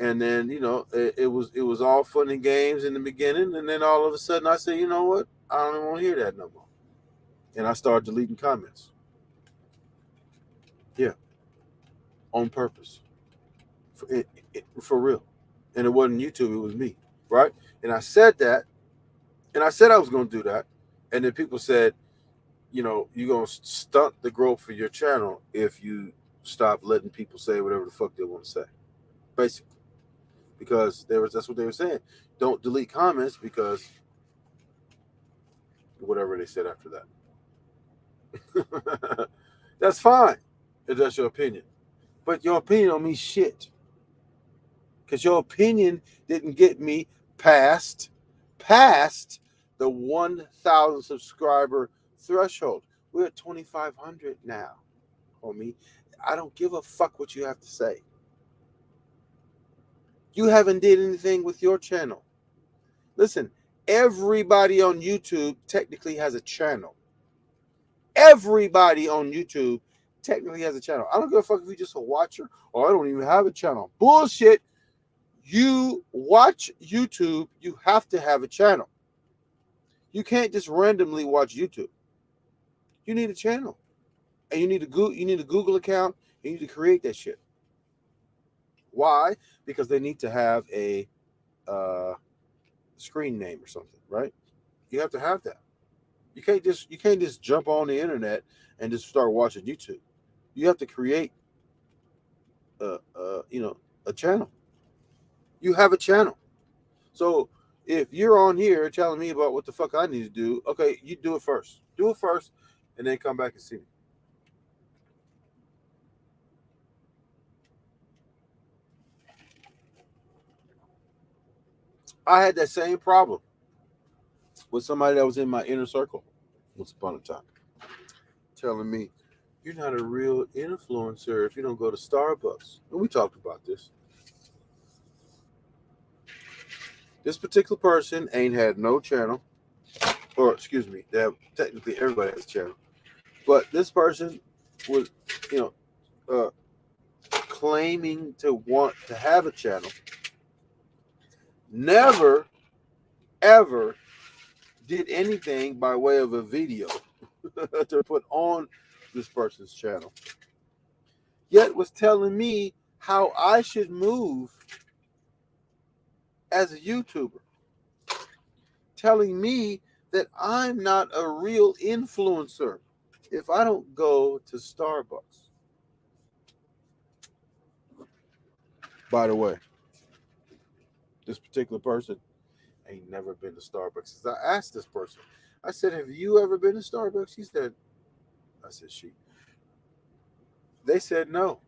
And then it was all fun and games in the beginning, and then all of a sudden I said, you know what? I don't even want to hear that no more, and I started deleting comments. Yeah, on purpose, for real. And it wasn't YouTube; it was me, right? And I said that, and I said I was going to do that, and then people said, you're going to stunt the growth for your channel if you stop letting people say whatever the fuck they want to say, basically, because that's what they were saying. Don't delete comments because whatever they said after that. That's fine if that's your opinion. But your opinion don't mean shit. Because your opinion didn't get me past the 1,000 subscriber threshold. We're at 2,500 now, homie. I don't give a fuck what you have to say. You haven't did anything with your channel. Listen, everybody on YouTube technically has a channel. Everybody on YouTube technically has a channel. I don't give a fuck if you're just a watcher or I don't even have a channel. Bullshit. You watch YouTube, you have to have a channel. You can't just randomly watch YouTube. You need a channel. And you need a Google account, and you need to create that shit. Why? Because they need to have a screen name or something, right? You have to have that. You can't just jump on the internet and just start watching YouTube. You have to create a channel. You have a channel. So if you're on here telling me about what the fuck I need to do, okay, you do it first. Do it first, and then come back and see me. I had that same problem with somebody that was in my inner circle once upon a time, telling me, "You're not a real influencer if you don't go to Starbucks." And we talked about this. This particular person ain't had no channel, or excuse me, they have, technically everybody has a channel, but this person was, you know, claiming to want to have a channel, never ever did anything by way of a video to put on this person's channel, yet was telling me how I should move as a YouTuber, telling me that I'm not a real influencer if I don't go to Starbucks. By the way, this particular person ain't never been to Starbucks. Since I asked this person, I said, "Have you ever been to Starbucks?" He said, I said, "She." They said no.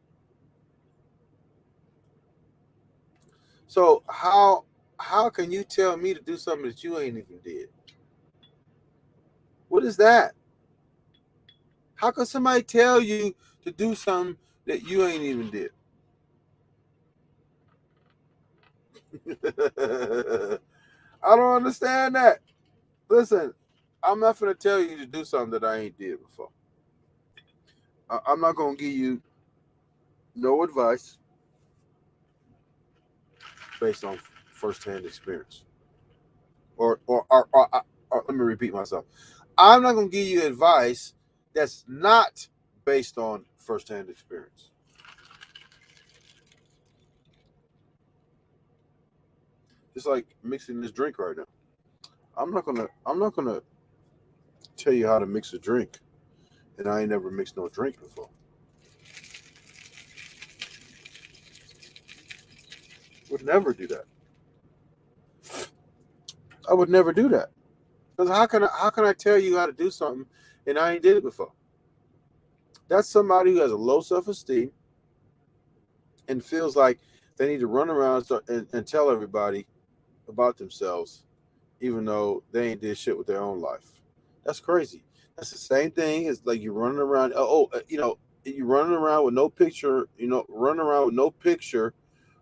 So how can you tell me to do something that you ain't even did? What is that? How can somebody tell you to do something that you ain't even did? I don't understand that. Listen, I'm not gonna tell you to do something that I ain't did before. I'm not gonna give you no advice based on firsthand experience. Or let me repeat myself. I'm not gonna give you advice that's not based on firsthand experience. It's like mixing this drink right now. I'm not gonna tell you how to mix a drink, and I ain't never mixed no drink before. Would never do that. I would never do that. Because how can I tell you how to do something and I ain't did it before? That's somebody who has a low self-esteem and feels like they need to run around and tell everybody about themselves, even though they ain't did shit with their own life. That's crazy. That's the same thing as like you running around. You running around with no picture. Running around with no picture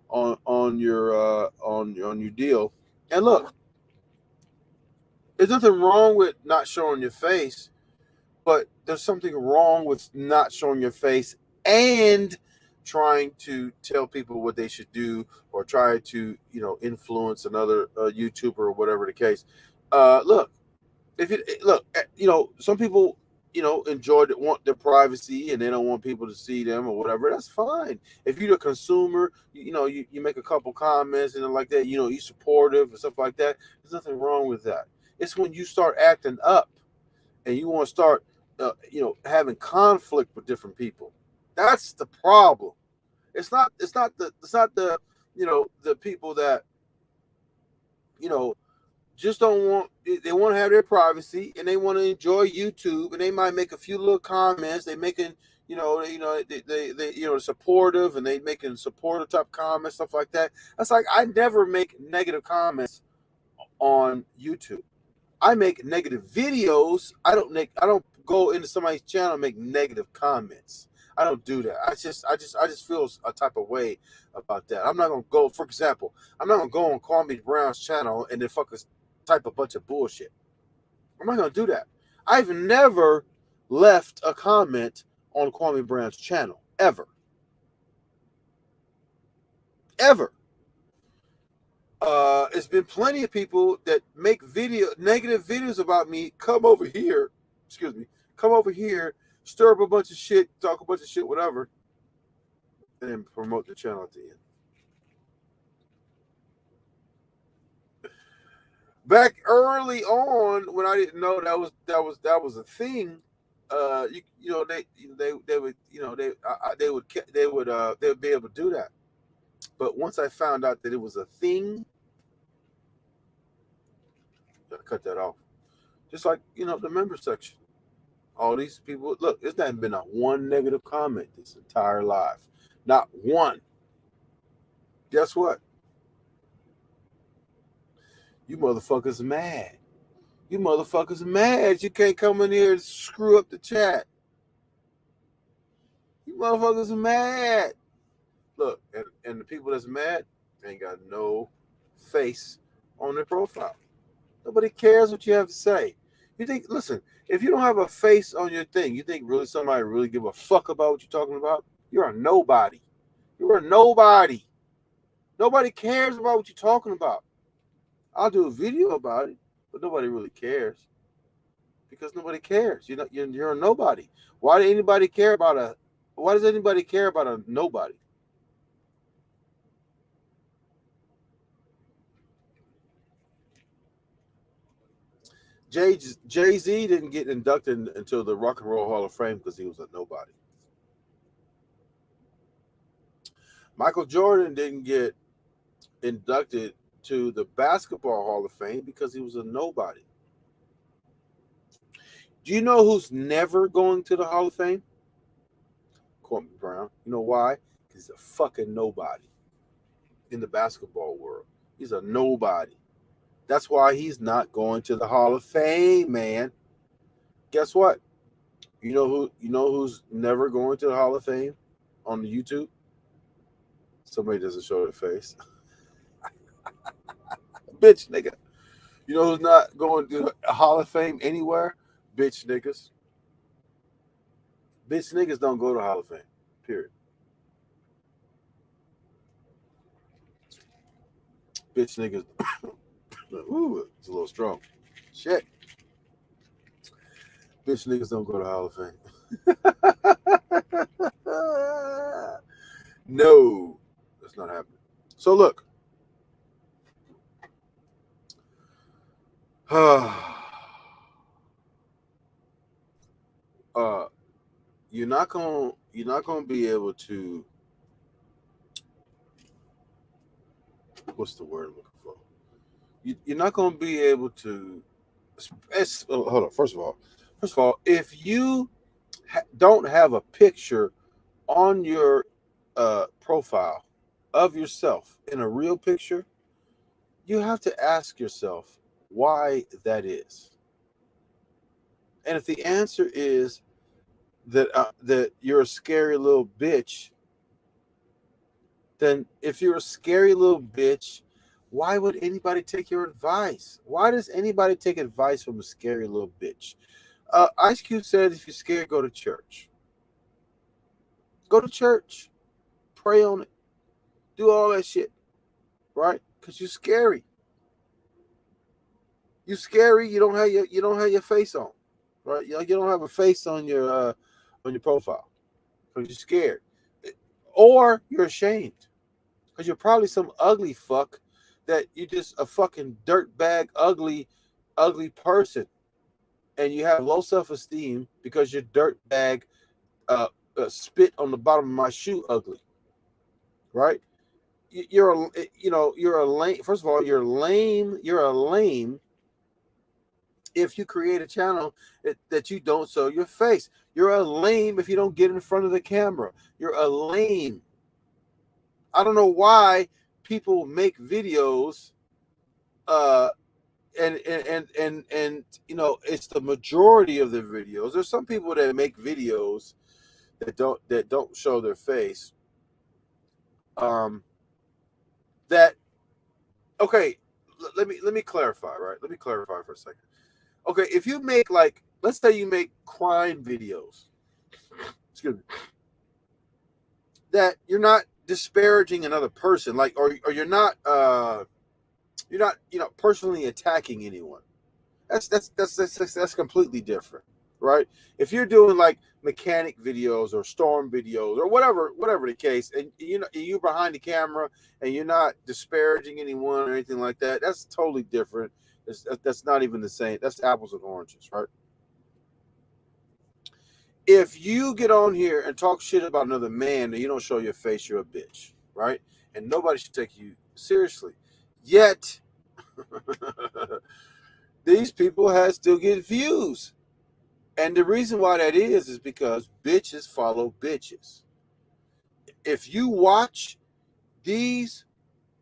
on your deal. And look, there's nothing wrong with not showing your face, but there's something wrong with not showing your face and trying to tell people what they should do or try to influence another YouTuber or whatever the case. Look, if you look, some people want their privacy and they don't want people to see them or whatever. That's fine. If you're a consumer, you make a couple comments and like that, you're supportive and stuff like that. There's nothing wrong with that. It's when you start acting up and you want to start having conflict with different people. That's the problem. It's not the the people that you know just don't want, they want to have their privacy and they want to enjoy YouTube, and they might make a few little comments. They making they supportive, and they making supportive type comments, stuff like that. That's like, I never make negative comments on YouTube. I make negative videos. I don't go into somebody's channel and make negative comments. I don't do that. I just feel a type of way about that. I'm not gonna go, for example, I'm not gonna go on Kwame Brown's channel and then type a bunch of bullshit. I'm not gonna do that. I've never left a comment on Kwame Brown's channel. Ever. Ever. It's been plenty of people that make negative videos about me come over here, stir up a bunch of shit, talk a bunch of shit, whatever, and then promote the channel at the end. Back early on, when I didn't know that was a thing, they would be able to do that. But once I found out that it was a thing, gotta cut that off. Just like the member section. All these people, look, there's not been a one negative comment this entire life. Not one. Guess what? You motherfuckers mad. You motherfuckers mad. You can't come in here and screw up the chat. You motherfuckers mad. Look, and the people that's mad ain't got no face on their profile. Nobody cares what you have to say. You think, listen, if you don't have a face on your thing, you think really somebody really give a fuck about what you're talking about? You're a nobody. You're a nobody. Nobody cares about what you're talking about. I'll do a video about it, but nobody really cares. Because nobody cares. You're a nobody. Why does anybody care about a nobody? Jay-Z didn't get inducted into the Rock and Roll Hall of Fame because he was a nobody. Michael Jordan didn't get inducted to the Basketball Hall of Fame because he was a nobody. Do you know who's never going to the Hall of Fame? Kwame Brown. You know why? Because he's a fucking nobody in the basketball world. He's a nobody. That's why he's not going to the Hall of Fame, man. Guess what? You know who's never going to the Hall of Fame on the YouTube? Somebody doesn't show their face. Bitch nigga. You know who's not going to the Hall of Fame anywhere? Bitch niggas. Bitch niggas don't go to the Hall of Fame. Period. Bitch niggas. Ooh, it's a little strong. Shit. Bitch niggas don't go to the Hall of Fame. No, that's not happening. So look, You're not gonna be able to, what's the word I'm looking for? You're not gonna be able to. Hold on. First of all, if you don't have a picture on your profile of yourself in a real picture, you have to ask yourself why that is. And if the answer is that you're a scary little bitch, then if you're a scary little bitch, why would anybody take your advice? Why does anybody take advice from a scary little bitch? Ice Cube said, if you're scared, go to church. Go to church. Pray on it. Do all that shit, right? Because you're scary. You're scary. You don't have your face on, right? You don't have a face on your profile because you're scared, or you're ashamed because you're probably some ugly fuck that you just a fucking dirtbag, ugly person, and you have low self esteem because you're dirtbag, spit on the bottom of my shoe, ugly, right? You're a lame. First of all, you're lame. You're a lame if you create a channel that you don't show your face. You're a lame if you don't get in front of the camera. You're a lame. I don't know why people make videos, uh, and it's the majority of the videos. There's some people that make videos that don't show their face. Um, that okay. Let me clarify. Right. Let me clarify for a second. Okay, if you make, like, let's say you make crime videos, excuse me, that you're not disparaging another person, like, or you're not personally attacking anyone. That's completely different, right? If you're doing like mechanic videos or storm videos or whatever the case, and you're behind the camera and you're not disparaging anyone or anything like that, that's totally different. That's not even the same. That's apples and oranges, right? If you get on here and talk shit about another man and you don't show your face, you're a bitch, right? And nobody should take you seriously. Yet, these people still get views. And the reason why that is because bitches follow bitches. If you watch these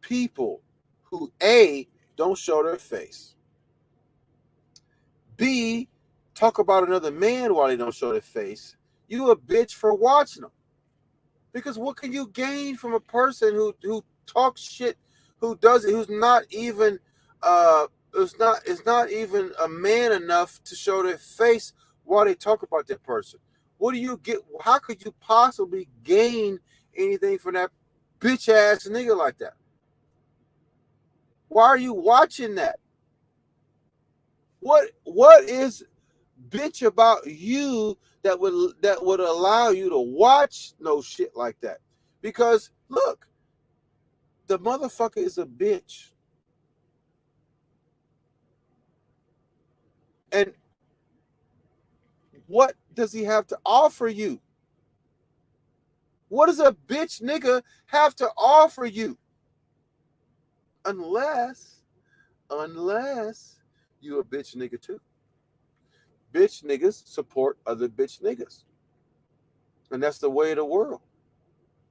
people who A, don't show their face, B, talk about another man while they don't show their face, you a bitch for watching them. Because what can you gain from a person who talks shit, who does it, who's not even is not even a man enough to show their face while they talk about that person? What do you get? How could you possibly gain anything from that bitch ass nigga like that? Why are you watching that? What is bitch about you that would allow you to watch no shit like that? Because look, the motherfucker is a bitch. And what does he have to offer you? What does a bitch nigga have to offer you? Unless you a bitch nigga too. Bitch niggas support other bitch niggas. And that's the way of the world.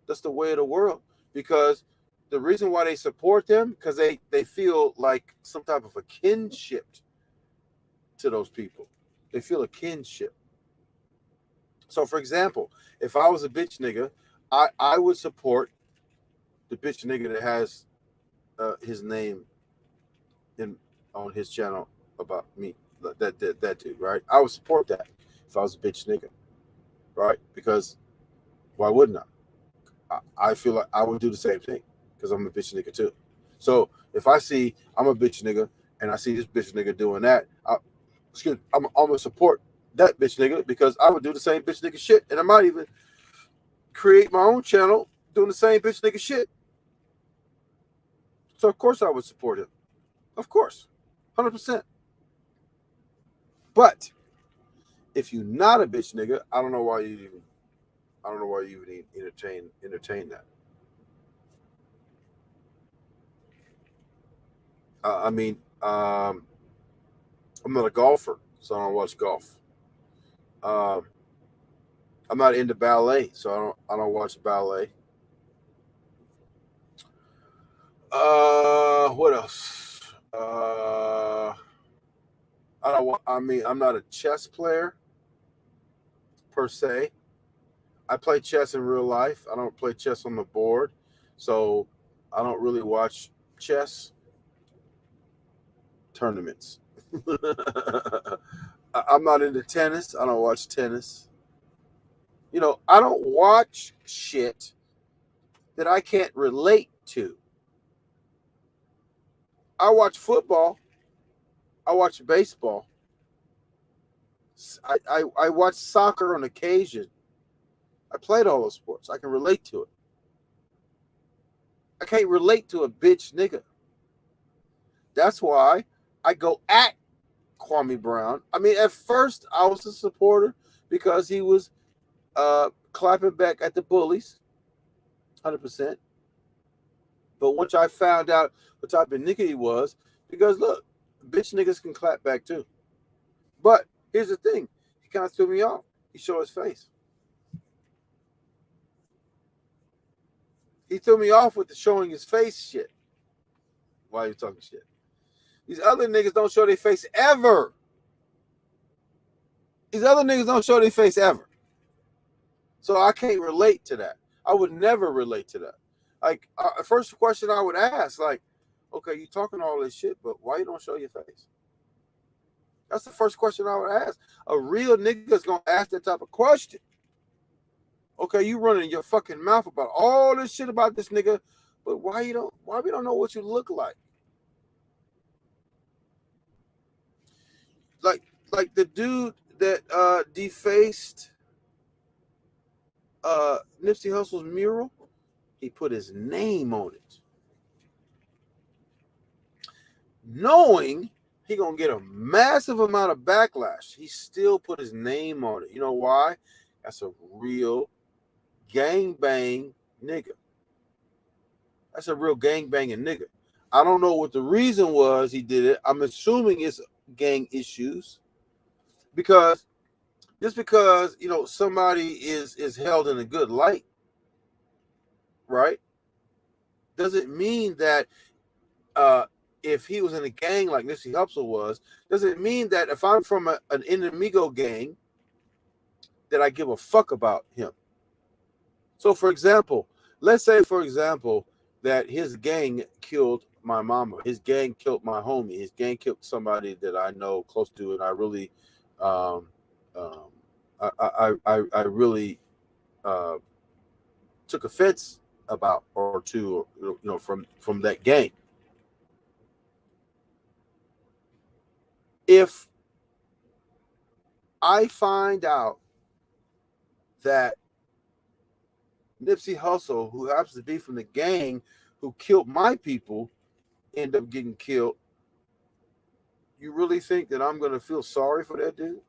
That's the way of the world. Because the reason why they support them, because they feel like some type of a kinship to those people. They feel a kinship. So, for example, if I was a bitch nigga, I would support the bitch nigga that has his name in on his channel about me. That dude, right? I would support that if I was a bitch nigga, right? Because why wouldn't I feel like I would do the same thing because I'm a bitch nigga too. So if I see I'm a bitch nigga and I see this bitch nigga doing that, I'm gonna support that bitch nigga because I would do the same bitch nigga shit, and I might even create my own channel doing the same bitch nigga shit. So of course I would support him. Of course, 100%. But if you're not a bitch nigga, I don't know why you even entertain that. I mean, I'm not a golfer, so I don't watch golf. Um, I'm not into ballet, so I don't watch ballet. What else? I don't. I mean, I'm not a chess player per se. I play chess in real life. I don't play chess on the board, so I don't really watch chess tournaments. I'm not into tennis. I don't watch tennis. I don't watch shit that I can't relate to. I watch football. I watch baseball. I watch soccer on occasion. I played all those sports. I can relate to it. I can't relate to a bitch nigga. That's why I go at Kwame Brown. I mean, at first I was a supporter because he was clapping back at the bullies, 100%. But once I found out what type of nigga he was, because look, bitch niggas can clap back too. But here's the thing, he kind of threw me off. He showed his face. He threw me off with the showing his face shit. Why are you talking shit? These other niggas don't show their face ever. These other niggas don't show their face ever. So I can't relate to that. I would never relate to that. Like, first question I would ask, like, okay, you talking all this shit, but why you don't show your face? That's the first question I would ask. A real nigga's gonna ask that type of question. Okay, you running your fucking mouth about all this shit about this nigga, but why we don't know what you look like? Like the dude that defaced Nipsey Hussle's mural, he put his name on it. Knowing he gonna get a massive amount of backlash, he still put his name on it. You know why? That's a real gangbang nigga. That's a real gangbanging nigga. I don't know what the reason was he did it. I'm assuming it's gang issues, because just because somebody is held in a good light, right, doesn't mean that if he was in a gang like Nipsey Hussle was, doesn't mean that if I'm from an enemigo gang that I give a fuck about him. So, for example, let's say, that his gang killed my mama, his gang killed my homie, his gang killed somebody that I know close to, and I really, um, um, I really took offense about or two, from that gang. If I find out that Nipsey Hussle, who happens to be from the gang who killed my people, end up getting killed, you really think that I'm going to feel sorry for that dude?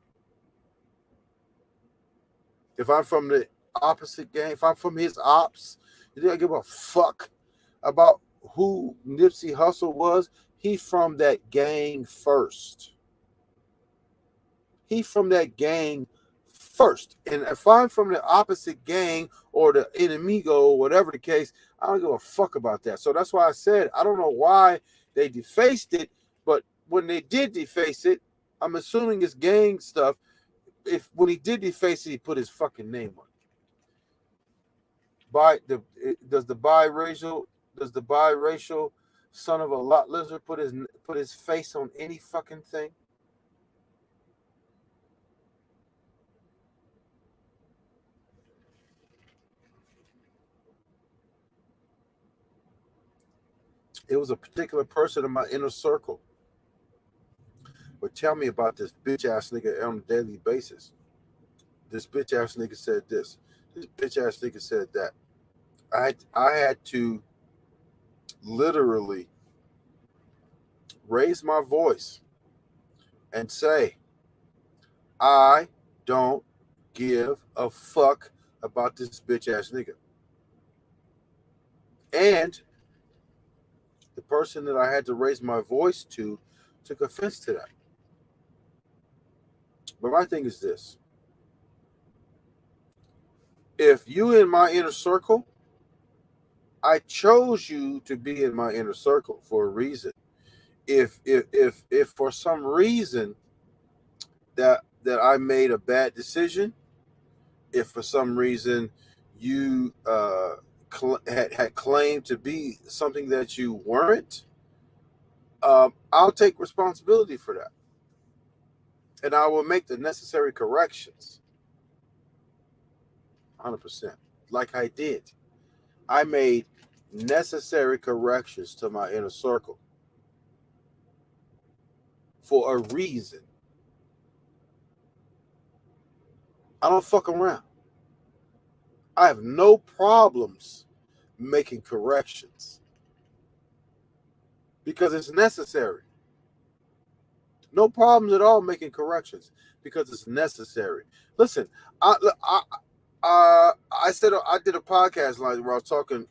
If I'm from the opposite gang, if I'm from his ops, you think I give a fuck about who Nipsey Hussle was? He from that gang first. He from that gang first. And if I'm from the opposite gang or the enemigo or whatever the case, I don't give a fuck about that. So that's why I said I don't know why they defaced it, but when they did deface it, I'm assuming it's gang stuff. If when he did deface it, he put his fucking name on it. Does the biracial son of a lot lizard put his face on any fucking thing? It was a particular person in my inner circle would tell me about this bitch ass nigga on a daily basis. This bitch ass nigga said this. This bitch ass nigga said that. I had to literally raise my voice and say, I don't give a fuck about this bitch ass nigga. And the person that I had to raise my voice to took offense to that. But my thing is this: if you in my inner circle, I chose you to be in my inner circle for a reason. If for some reason that I made a bad decision, if for some reason you had claimed to be something that you weren't, I'll take responsibility for that, and I will make the necessary corrections. 100%, like I did. I made necessary corrections to my inner circle for a reason. I don't fuck around. I have no problems making corrections because it's necessary. No problems at all making corrections because it's necessary. Listen, I I, I said I did a podcast like where I was talking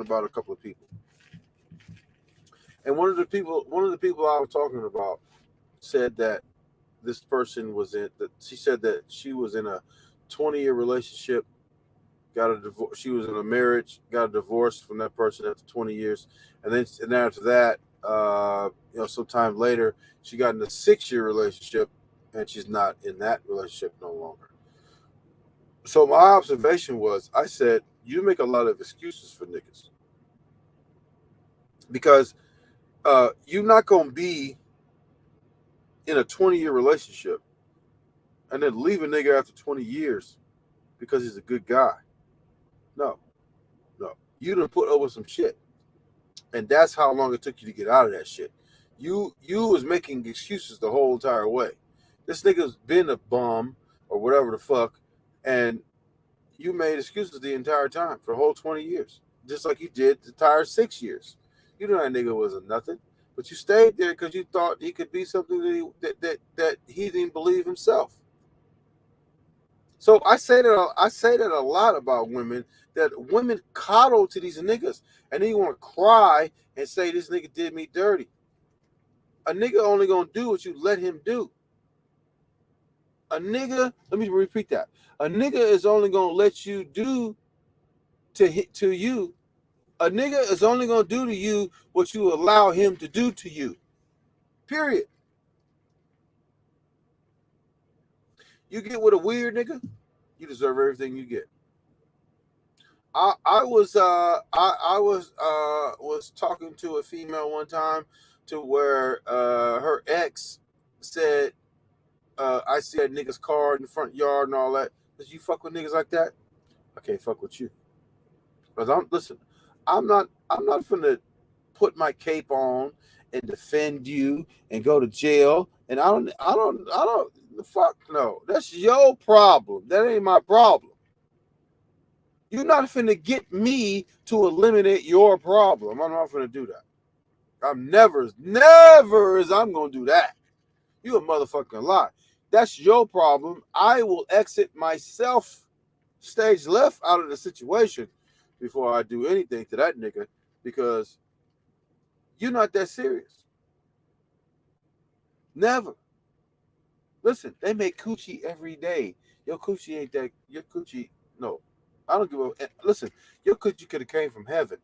about a couple of people, and one of the people I was talking about said that this person was in that she said that she was in a 20-year relationship, got a divorce. She was in a marriage, got a divorce from that person after 20 years, and then after that, sometime later, she got in a 6-year relationship, and she's not in that relationship no longer. So my observation was, I said, you make a lot of excuses for niggas because you're not gonna be in a 20-year relationship and then leave a nigga after 20 years because he's a good guy. No, no, you done put over some shit. And that's how long it took you to get out of that shit. You was making excuses the whole entire way. This nigga's been a bum or whatever the fuck, and you made excuses the entire time for the whole 20 years, just like you did the entire 6 years. You know that nigga wasn't nothing, but you stayed there because you thought he could be something that he didn't believe himself. So I say that a lot about women, that women coddle to these niggas and then you want to cry and say this nigga did me dirty. A nigga only gonna do what you let him do. A nigga, let me repeat that. A nigga is only gonna let you do to you. A nigga is only gonna do to you what you allow him to do to you. Period. You get with a weird nigga, you deserve everything you get. I was talking to a female one time to where her ex said, I see that nigga's car in the front yard and all that. Does you fuck with niggas like that? I can't fuck with you. Because I'm not finna put my cape on and defend you and go to jail. And I don't fuck no. That's your problem. That ain't my problem. You're not finna get me to eliminate your problem. I'm not finna do that. I'm never as I'm gonna do that. You a motherfucking lie. That's your problem. I will exit myself stage left out of the situation before I do anything to that nigga because you're not that serious. Never. Listen, they make coochie every day. Your coochie ain't that. Your coochie, no. I don't give a. Listen, your coochie could have came from heaven.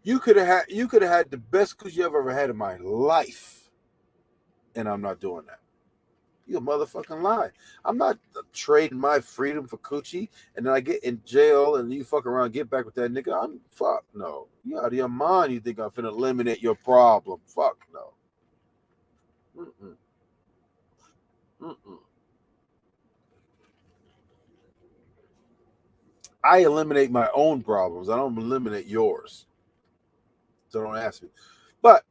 You could have had the best coochie I've ever had in my life, and I'm not doing that. You a motherfucking lie. I'm not trading my freedom for coochie, and then I get in jail, and you fuck around, and get back with that nigga. I'm fuck no. You out of your mind? You think I'm finna eliminate your problem? Fuck no. Mm-mm. Mm-mm. I eliminate my own problems. I don't eliminate yours. So don't ask me. But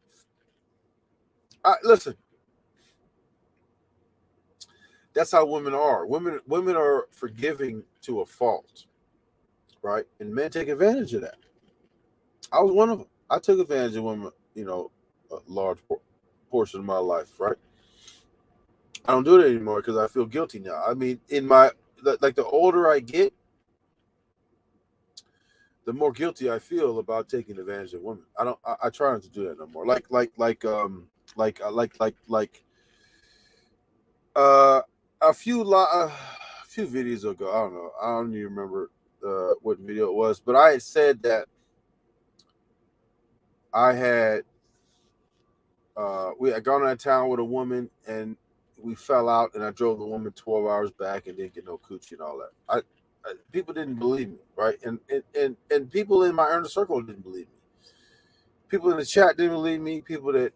listen, that's how women are. Women are forgiving to a fault, right? And men take advantage of that. I was one of them. I took advantage of women, a large portion of my life, right? I don't do it anymore because I feel guilty now. I mean, like the older I get, the more guilty I feel about taking advantage of women. I try not to do that no more. Uh a few videos ago, I don't know. I don't even remember what video it was, but I had said that I had we had gone out of town with a woman and we fell out, and I drove the woman 12 hours back and didn't get no coochie and all that. People didn't believe me, right? And people in my inner circle didn't believe me. People in the chat didn't believe me. People that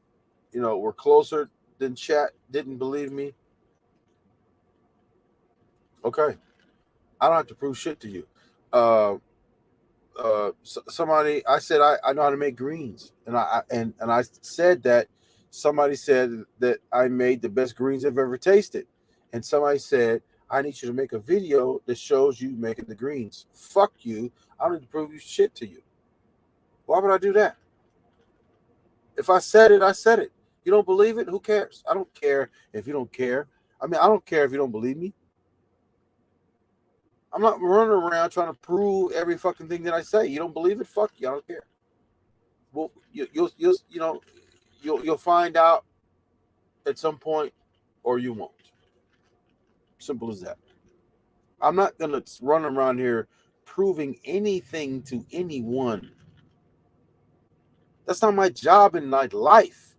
were closer than chat didn't believe me. Okay, I don't have to prove shit to you. Uh, Somebody, I said I know how to make greens, and I said that somebody said that I made the best greens I've ever tasted, and somebody said I need you to make a video that shows you making the greens. Fuck you! I don't need to prove you shit to you. Why would I do that? If I said it, I said it. You don't believe it? Who cares? I don't care if you don't care. I mean, I don't care if you don't believe me. I'm not running around trying to prove every fucking thing that I say. You don't believe it? Fuck you. I don't care. Well, you'll find out at some point, or you won't. Simple as that. I'm not gonna run around here proving anything to anyone. That's not my job in my life.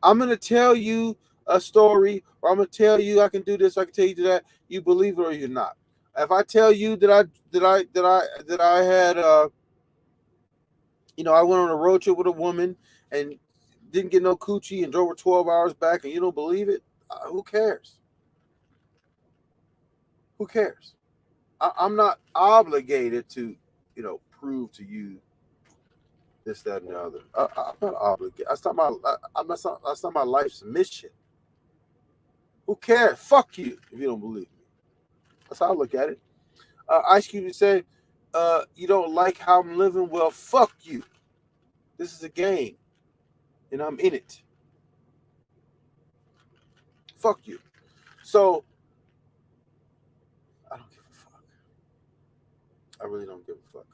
I'm gonna tell you a story, or I'm gonna tell you I can do this, I can tell you that. You believe it or you're not. If I tell you that I had I went on a road trip with a woman and didn't get no coochie and drove her 12 hours back, and you don't believe it, who cares? Who cares? I'm not obligated to, prove to you this, that, and the other. I'm not obligated. That's not my life's mission. Who cares? Fuck you if you don't believe me. That's how I look at it. Ice Cube said, "You don't like how I'm living? Well, fuck you. This is a game, and I'm in it. Fuck you." So I don't give a fuck. I really don't give a fuck.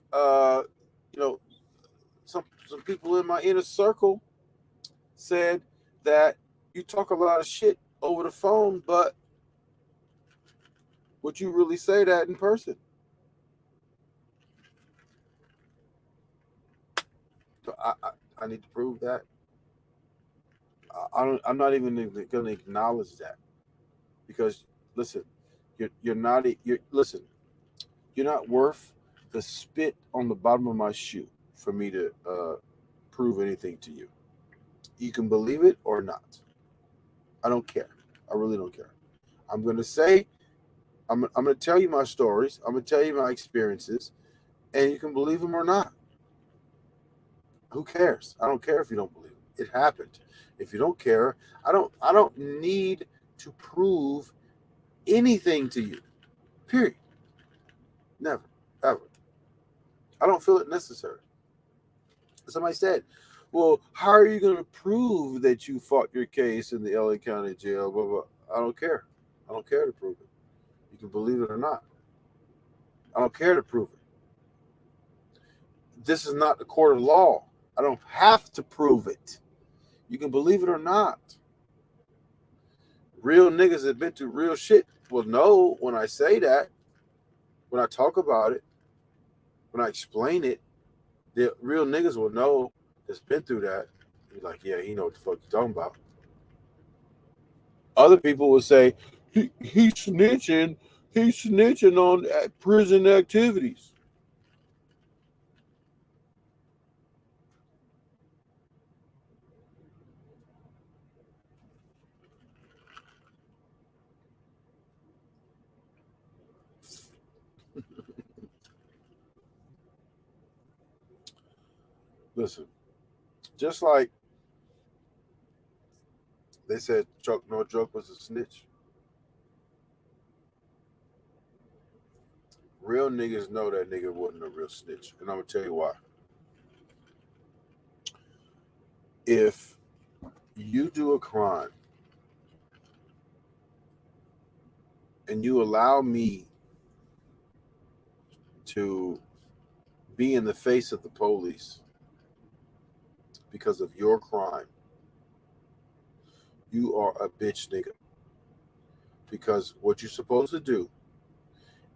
You know, some people in my inner circle said that you talk a lot of shit over the phone, but would you really say that in person? So I need to prove that. I'm not even going to acknowledge that because listen, you're not you're listen. You're not worth the spit on the bottom of my shoe for me to prove anything to you. You can believe it or not. I don't care. I really don't care. I'm going to say, I'm going to tell you my stories. I'm going to tell you my experiences, and you can believe them or not. Who cares? I don't care if you don't believe it. It happened. If you don't care, I don't need to prove anything to you. Period. Never. Ever. I don't feel it necessary. Somebody said, "Well, how are you going to prove that you fought your case in the LA County jail?" Blah, blah. I don't care. I don't care to prove it. You can believe it or not. I don't care to prove it. This is not the court of law. I don't have to prove it. You can believe it or not. Real niggas that been through real shit will know when I say that, when I talk about it, when I explain it. The real niggas will know that's been through that. Be like, yeah, he know what the fuck you talking about. Other people will say, he's snitching. He's snitching on prison activities. Listen, just like they said Chuck Northrup was a snitch, real niggas know that nigga wasn't a real snitch. And I'm going to tell you why. If you do a crime and you allow me to be in the face of the police because of your crime, you are a bitch nigga. Because what you're supposed to do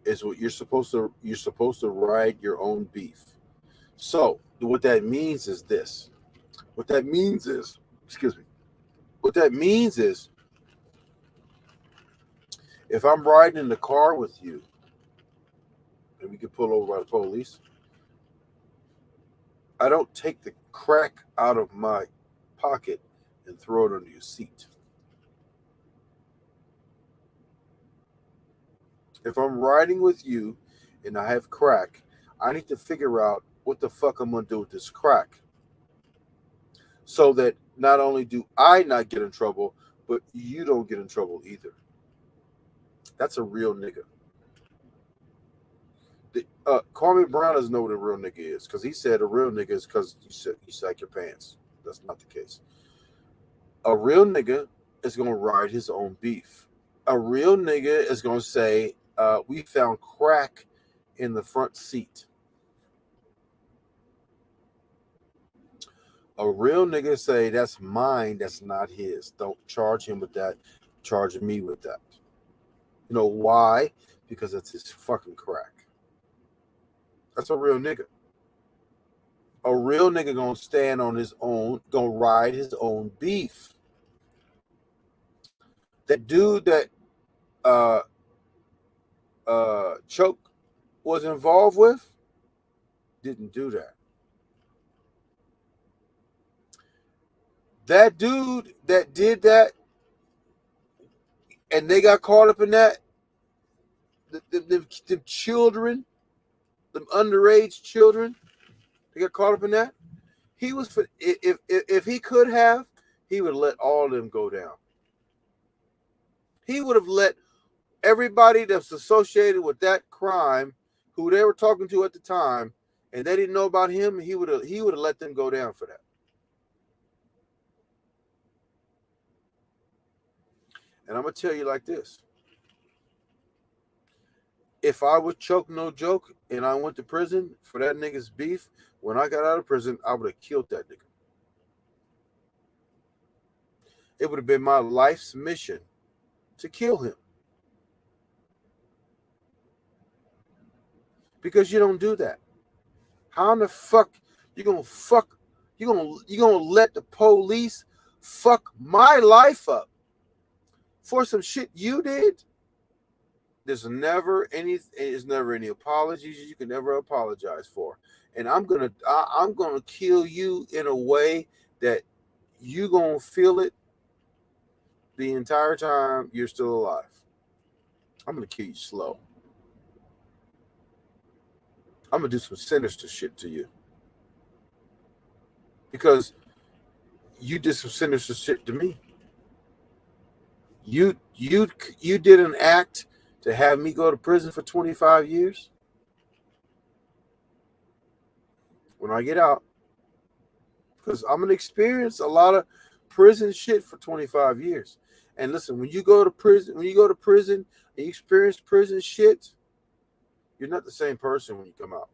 is you're supposed to ride your own beef. So what that means is this. What that means is, excuse me. What that means is, if I'm riding in the car with you and we get pulled over by the police, I don't take the crack out of my pocket and throw it under your seat. If I'm riding with you and I have crack, I need to figure out what the fuck I'm going to do with this crack, so that not only do I not get in trouble, but you don't get in trouble either. That's a real nigga. Kwame Brown doesn't know what a real nigga is, because he said a real nigga is because you sack your pants. That's not the case. A real nigga is going to ride his own beef. A real nigga is going to say, we found crack in the front seat. A real nigga say, that's mine, that's not his. Don't charge him with that. Charge me with that. You know why? Because it's his fucking crack. That's a real nigga. A real nigga gonna stand on his own, gonna ride his own beef. That dude that Choke was involved with didn't do that. That dude that did that and they got caught up in that, the children, the underage children, they got caught up in that. He was for, if he could have, he would let all of them go down. He would have let everybody that's associated with that crime, who they were talking to at the time, and they didn't know about him, he would have let them go down for that. And I'm gonna tell you like this: if I was Choke, no joke, and I went to prison for that nigga's beef, when I got out of prison, I would have killed that nigga. It would have been my life's mission to kill him. Because you don't do that. How in the fuck you gonna let the police fuck my life up for some shit you did? There's never any apologies you can ever apologize for. And I'm gonna kill you in a way that you gonna feel it the entire time you're still alive. I'm gonna kill you slow. I'm gonna do some sinister shit to you. Because you did some sinister shit to me. You did an act to have me go to prison for 25 years. When I get out, because I'm gonna experience a lot of prison shit for 25 years. And listen, when you go to prison and you experience prison shit, you're not the same person when you come out.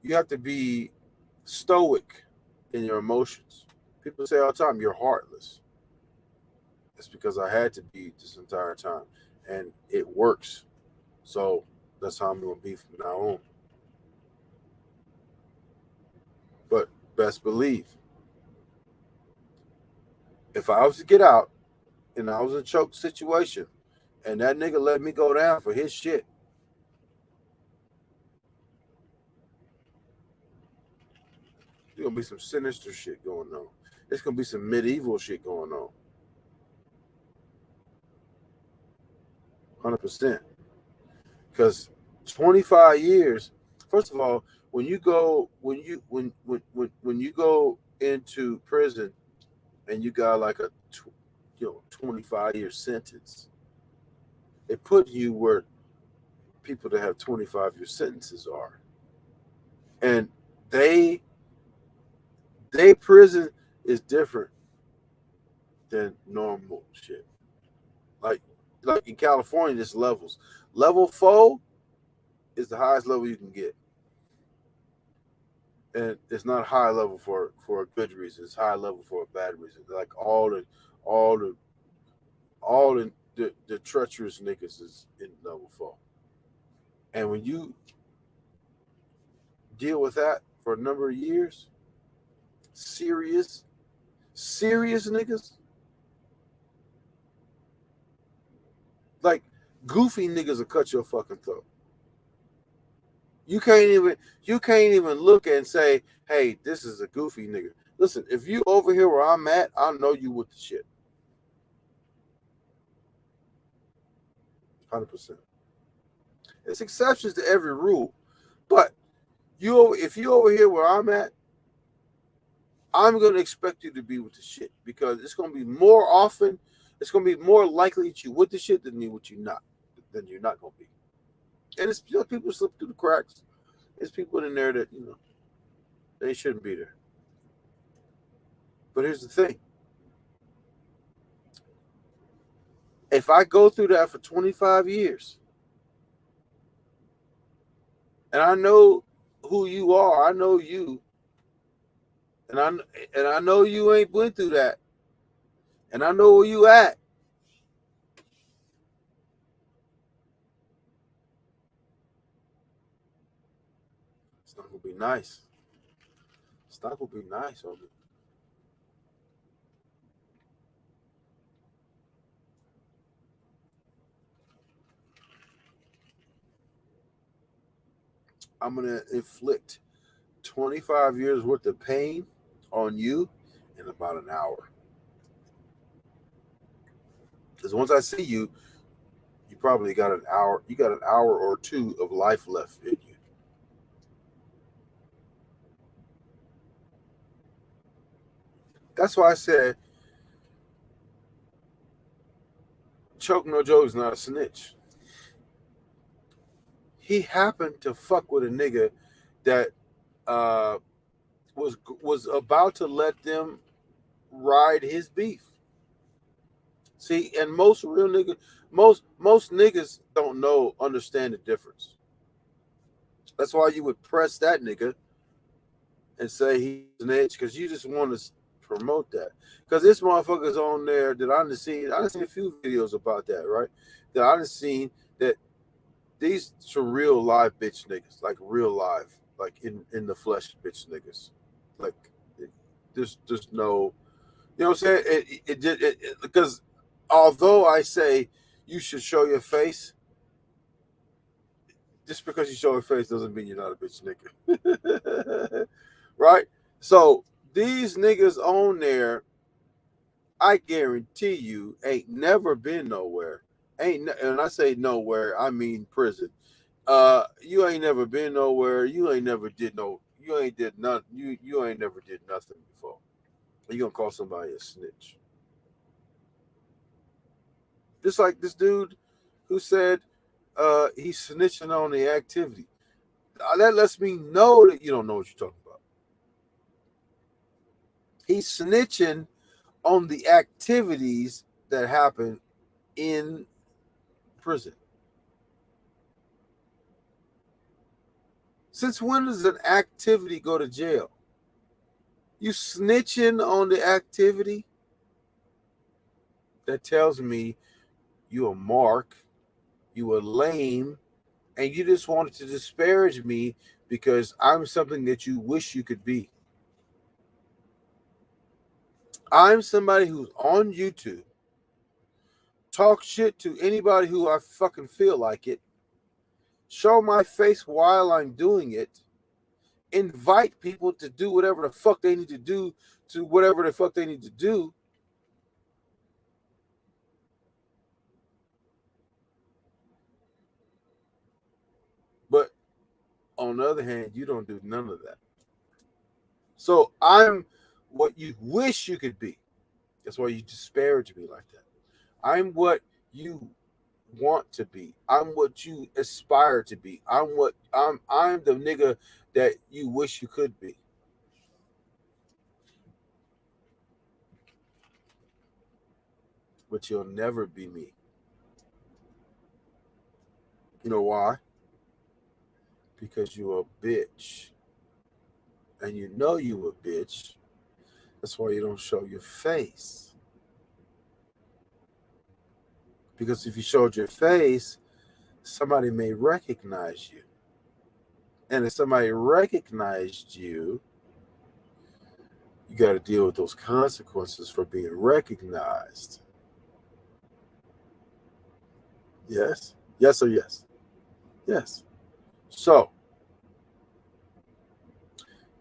You have to be stoic in your emotions. People say all the time, you're heartless. It's because I had to be this entire time, and it works. So that's how I'm going to be from now on. But best believe, if I was to get out and I was in a choke situation and that nigga let me go down for his shit, there's going to be some sinister shit going on. There's going to be some medieval shit going on. 100%. Because 25 years, first of all, when you go into prison and you got like a 25-year sentence, it put you where people that have 25-year sentences are. And they prison is different than normal shit. Like in California, there's levels. Level 4 is the highest level you can get. And it's not high level for a good reason. It's high level for a bad reason. Like all the the treacherous niggas is in level 4. And when you deal with that for a number of years, serious, serious niggas, like goofy niggas will cut your fucking throat. You can't even look and say, hey, this is a goofy nigga. Listen, if you over here where I'm at, I know you with the shit. 100%. There's exceptions to every rule. But if you over here where I'm at, I'm gonna expect you to be with the shit because it's gonna be more often, it's gonna be more likely that you with the shit than you're not gonna be. And it's people slip through the cracks. There's people in there that they shouldn't be there. But here's the thing: if I go through that for 25 years, and I know who you are, I know you, and I know you ain't went through that, and I know where you at. It's not gonna be nice. It's not gonna be nice, homie. I'm gonna inflict 25 years worth of pain on you in about an hour. Because once I see you, you probably got an hour. You got an hour or two of life left in you. That's why I said Choke No Joe is not a snitch. He happened to fuck with a nigga that uh, was about to let them ride his beef. See, and most niggas don't understand the difference. That's why you would press that nigga and say he's an edge because you just want to promote that. Because this motherfucker's on there that I done seen a few videos about that, right? That I done seen that these some real live bitch niggas, like real live, like in the flesh bitch niggas. Like it, there's no, you know what I'm saying? Because although I say you should show your face, just because you show your face doesn't mean you're not a bitch nigga. Right? So these niggas on there, I guarantee you, ain't never been nowhere. And I say nowhere, I mean prison. You ain't never been nowhere. You ain't did nothing. You ain't never did nothing before. You gonna call somebody a snitch? Just like this dude who said he's snitching on the activity. That lets me know that you don't know what you're talking about. He's snitching on the activities that happen in prison. Since when does an activity go to jail? You snitching on the activity? That tells me you a mark, you a lame, and you just wanted to disparage me because I'm something that you wish you could be. I'm somebody who's on YouTube, talk shit to anybody who I fucking feel like it, show my face while I'm doing it, invite people to do whatever the fuck they need to do to whatever the fuck they need to do. But on the other hand, you don't do none of that. So I'm what you wish you could be. That's why you disparage me like that. I'm what you want to be. I'm what you aspire to be. I'm the nigga that you wish you could be. But you'll never be me. You know why? Because you a bitch. And you know you a bitch. That's why you don't show your face. Because if you showed your face, somebody may recognize you. And if somebody recognized you, you got to deal with those consequences for being recognized. Yes? Yes or yes? Yes. So,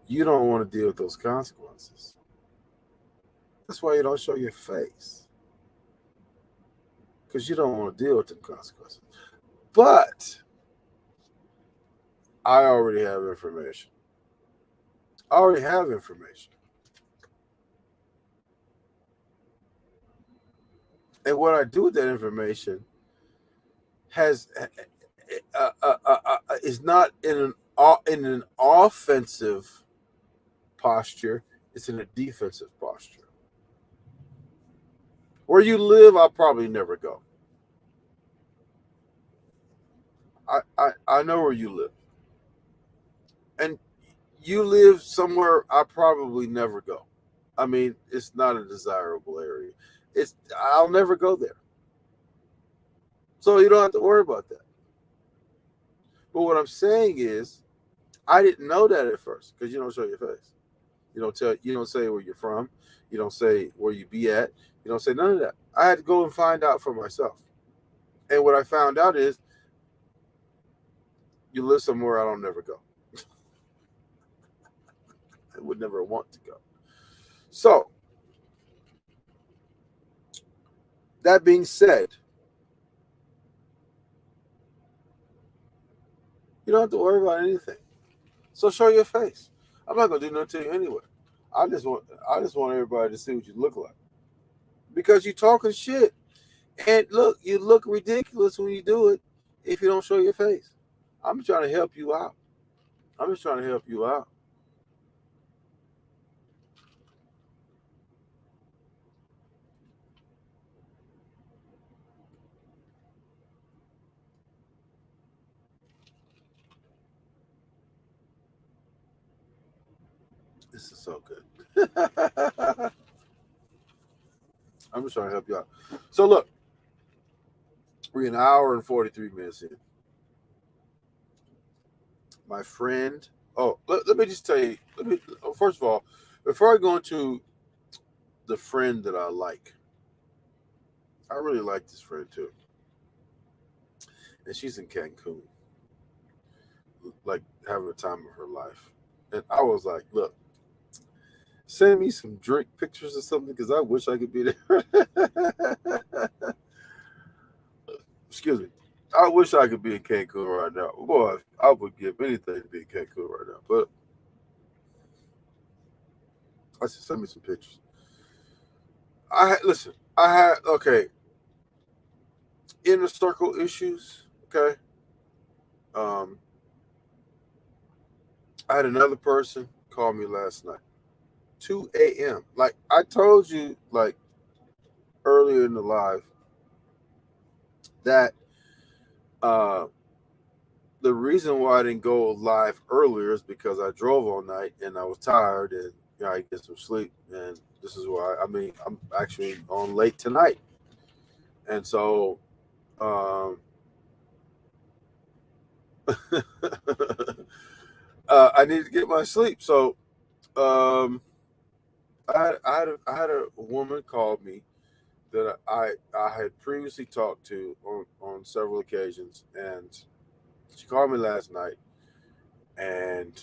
you don't want to deal with those consequences. That's why you don't show your face. Because you don't want to deal with the consequences. But I already have information. I already have information. And what I do with that information has is not in an offensive posture. It's in a defensive posture. Where you live, I'll probably never go. I know where you live, and you live somewhere I probably never go. I mean, it's not a desirable area. I'll never go there, so you don't have to worry about that. But what I'm saying is, I didn't know that at first because you don't show your face. You don't tell. You don't say where you're from. You don't say where you be at. You don't say none of that. I had to go and find out for myself. And what I found out is you live somewhere I don't never go. I would never want to go. So that being said, you don't have to worry about anything. So show your face. I'm not gonna do nothing to you anyway. I just want everybody to see what you look like. Because you're talking shit. And look, you look ridiculous when you do it if you don't show your face. I'm trying to help you out. I'm just trying to help you out. This is so good. I'm just trying to help you out. So look, we're an hour and 43 minutes in. My friend. Oh, let me just tell you. First of all, before I go into the friend that I like, I really like this friend too, and she's in Cancun, like having the time of her life. And I was like, look, send me some drink pictures or something because I wish I could be there. Excuse me. I wish I could be in Cancun right now. Boy, I would give anything to be in Cancun right now. But I said, send me some pictures. Listen. I had okay inner circle issues. Okay. Um, I had another person call me last night, 2 a.m. Like I told you, like earlier in the live, that uh, the reason why I didn't go live earlier is because I drove all night and I was tired and I get some sleep. And this is why I'm actually on late tonight, and so um, I need to get my sleep. So um, I had a woman call me that I had previously talked to on several occasions, and she called me last night, and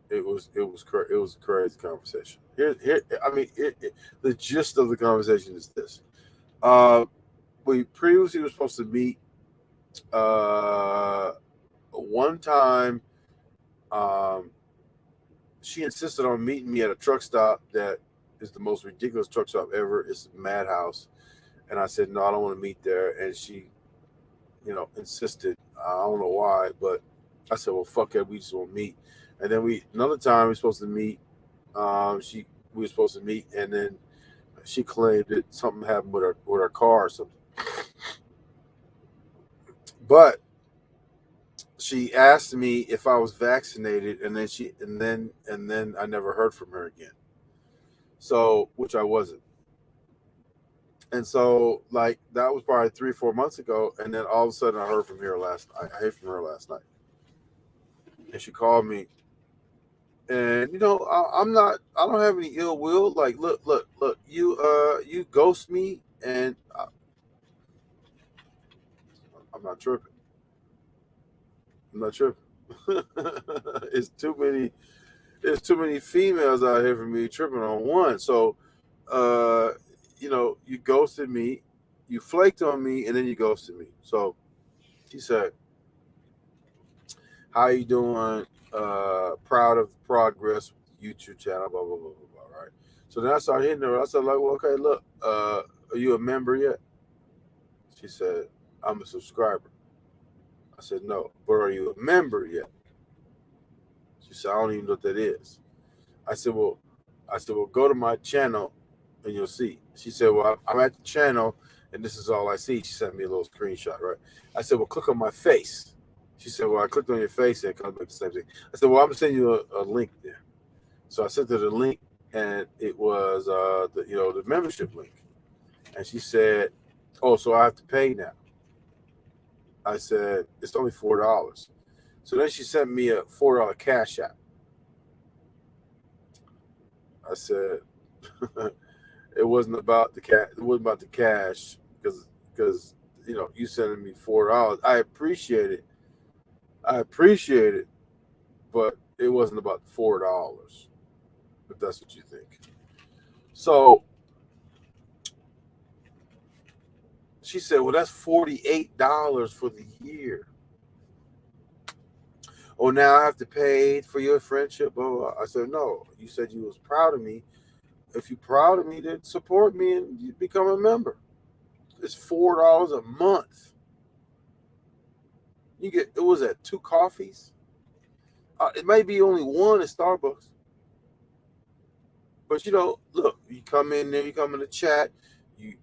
it was a crazy conversation. Here I mean the gist of the conversation is this: uh, we previously were supposed to meet uh, one time. Um, she insisted on meeting me at a truck stop that is the most ridiculous truck stop ever. It's a madhouse. And I said, no, I don't want to meet there. And she, insisted. I don't know why, but I said, well, fuck it. We just won't meet. And then another time we were supposed to meet. We were supposed to meet. And then she claimed that something happened with her car or something. But she asked me if I was vaccinated, and then I never heard from her again. So, which I wasn't. And so, like, that was probably 3 or 4 months ago, and then all of a sudden I heard from her last night. I heard from her last night, and she called me. And I'm not. I don't have any ill will. Like, look. You ghost me, and I'm not tripping. I'm not tripping. it's too many. There's too many females out here for me tripping on one. So, uh, you ghosted me, you flaked on me, and then you ghosted me. So she said, "How you doing? Proud of the progress with the YouTube channel, blah blah blah blah blah." Right. So then I started hitting her. I said, "Like, well, okay, look, are you a member yet?" She said, "I'm a subscriber." I said, "No, but are you a member yet?" She said, "I don't even know what that is." I said, "Well, go to my channel and you'll see." She said, "Well, I'm at the channel and this is all I see." She sent me a little screenshot, right? I said, "Well, click on my face." She said, "Well, I clicked on your face and it comes back the same thing." I said, "Well, I'm gonna send you a link there." So I sent her the link, and it was the membership link. And she said, "Oh, so I have to pay now?" I said, "It's only $4." So then she sent me a $4 cash app. I said, it wasn't about the cash. It wasn't about the cash because you sending me $4. I appreciate it. I appreciate it, but it wasn't about $4. If that's what you think. So she said, "Well, that's $48 for the year." Oh, now I have to pay for your friendship. Blah, blah, blah. I said, "No. You said you was proud of me. If you're proud of me, then support me and you become a member. It's $4 a month. You get it was at 2 coffees. It may be only one at Starbucks, but look, you come in there, you come in the chat.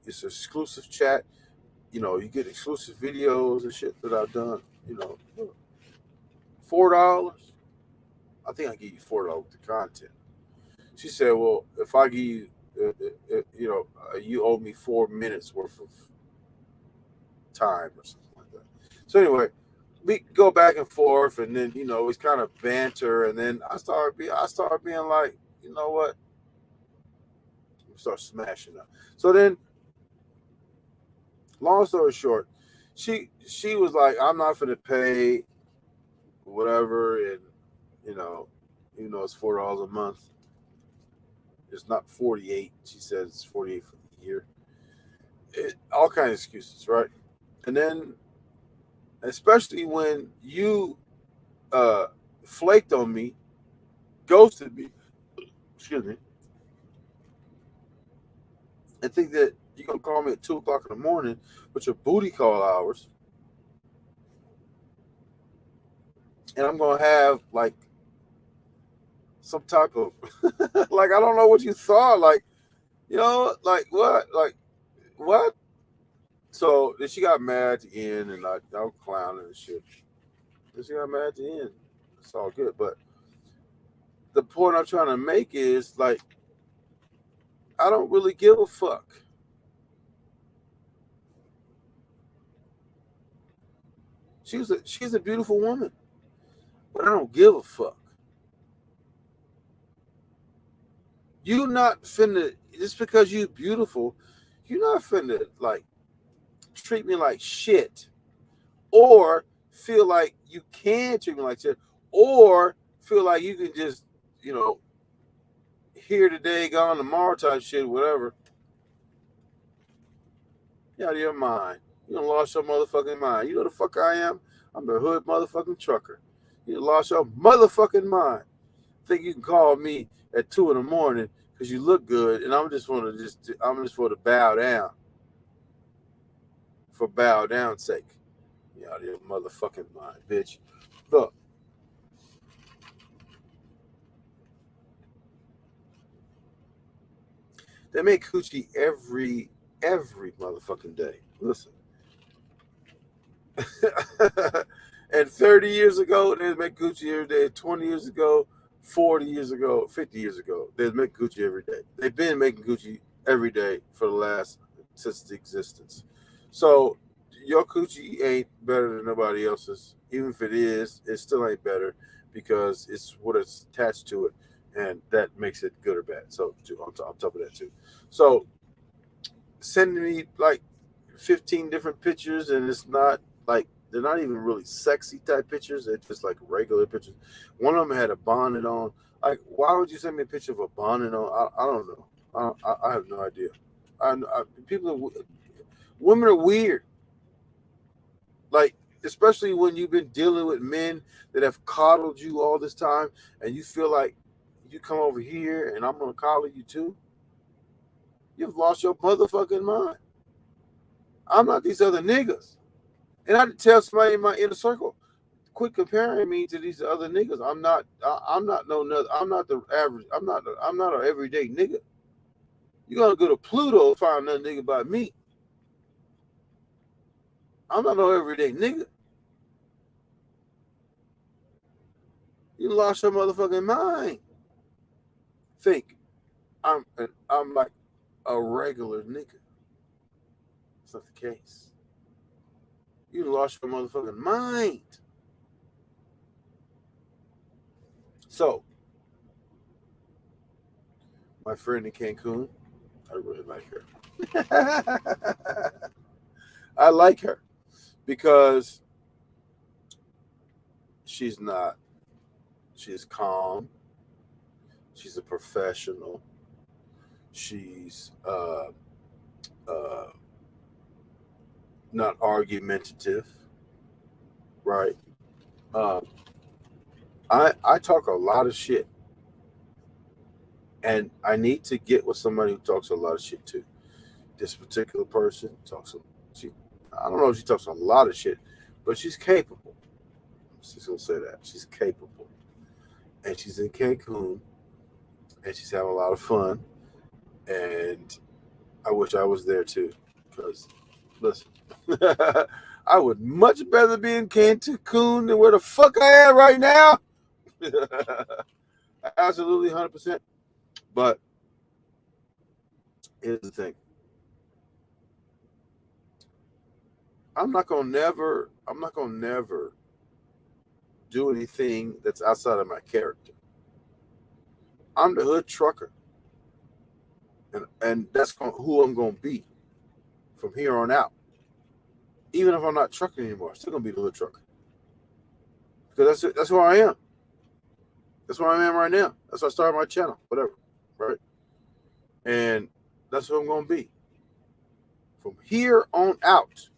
It's an exclusive chat. You get exclusive videos and shit that I've done. $4. I think I give you $4 with the content." She said, "Well, if I give you, you owe me 4 minutes worth of time or something like that." So anyway, we go back and forth, and then it's kind of banter, and then I started being like, you know what? Start smashing up. So then, long story short, she was like, "I'm not gonna pay whatever," and you know, it's $4 a month. It's not 48. She says it's 48 for the year. All kinds of excuses, right? And then, especially when you uh, flaked on me, ghosted me, excuse me, and think that you're gonna call me at 2 o'clock in the morning with your booty call hours, and I'm gonna have like some type of like I don't know what you thought, like like what, what. So then she got mad at the end, and I was clowning and shit. Then she got mad at the end. It's all good, but the point I'm trying to make is like I don't really give a fuck. She's a beautiful woman, but I don't give a fuck. You not finna just because you beautiful, you're not finna like treat me like shit, or feel like you can treat me like shit, or feel like you can just you know here today, gone tomorrow type shit, whatever. You out of your mind. You done lost your motherfucking mind. You know the fuck I am? I'm the hood motherfucking trucker. You done lost your motherfucking mind. Think you can call me at 2 in the morning because you look good, and I'm just for the bow down, for bow down sake. You out of your motherfucking mind, bitch. Look, they make coochie every motherfucking day. Listen. And 30 years ago, they'd make Gucci every day. 20 years ago, 40 years ago, 50 years ago, they'd make Gucci every day. They've been making Gucci every day for the last, since the existence. So your Gucci ain't better than nobody else's. Even if it is, it still ain't better because it's what it's attached to it. And that makes it good or bad. So on top of that too. So sending me like 15 different pictures, and it's not like they're not even really sexy type pictures. They're just like regular pictures. One of them had a bonnet on. Like, why would you send me a picture of a bonnet on? I don't know. I have no idea. People women are weird. Like, especially when you've been dealing with men that have coddled you all this time, and you feel like you come over here and I'm gonna coddle you too. You've lost your motherfucking mind. I'm not these other niggas. And I had to tell somebody in my inner circle, quit comparing me to these other niggas. I'm not no nother. I'm not the average. I'm not an everyday nigga. You gotta go to Pluto to find another nigga by me. I'm not no everyday nigga. You lost your motherfucking mind. Think I'm like a regular nigga. It's not the case. You lost your motherfucking mind. So, my friend in Cancun, I really like her. I like her because she's not, she's calm, she's a professional, she's uh, not argumentative, right? Um, I talk a lot of shit, and I need to get with somebody who talks a lot of shit too. This particular person talks, she, I don't know if she talks a lot of shit, but she's capable. She's gonna say that she's capable, and she's in Cancun, and she's having a lot of fun, and I wish I was there too, because listen, I would much rather be in Cancun than where the fuck I am right now. Absolutely, 100%. But here's the thing: I'm not gonna never do anything that's outside of my character. I'm the hood trucker, and that's who I'm gonna be from here on out. Even if I'm not trucking anymore, I'm still gonna be the hood trucker because that's who I am. That's where I am right now. That's why I started my channel, whatever, right? And that's who I'm gonna be from here on out.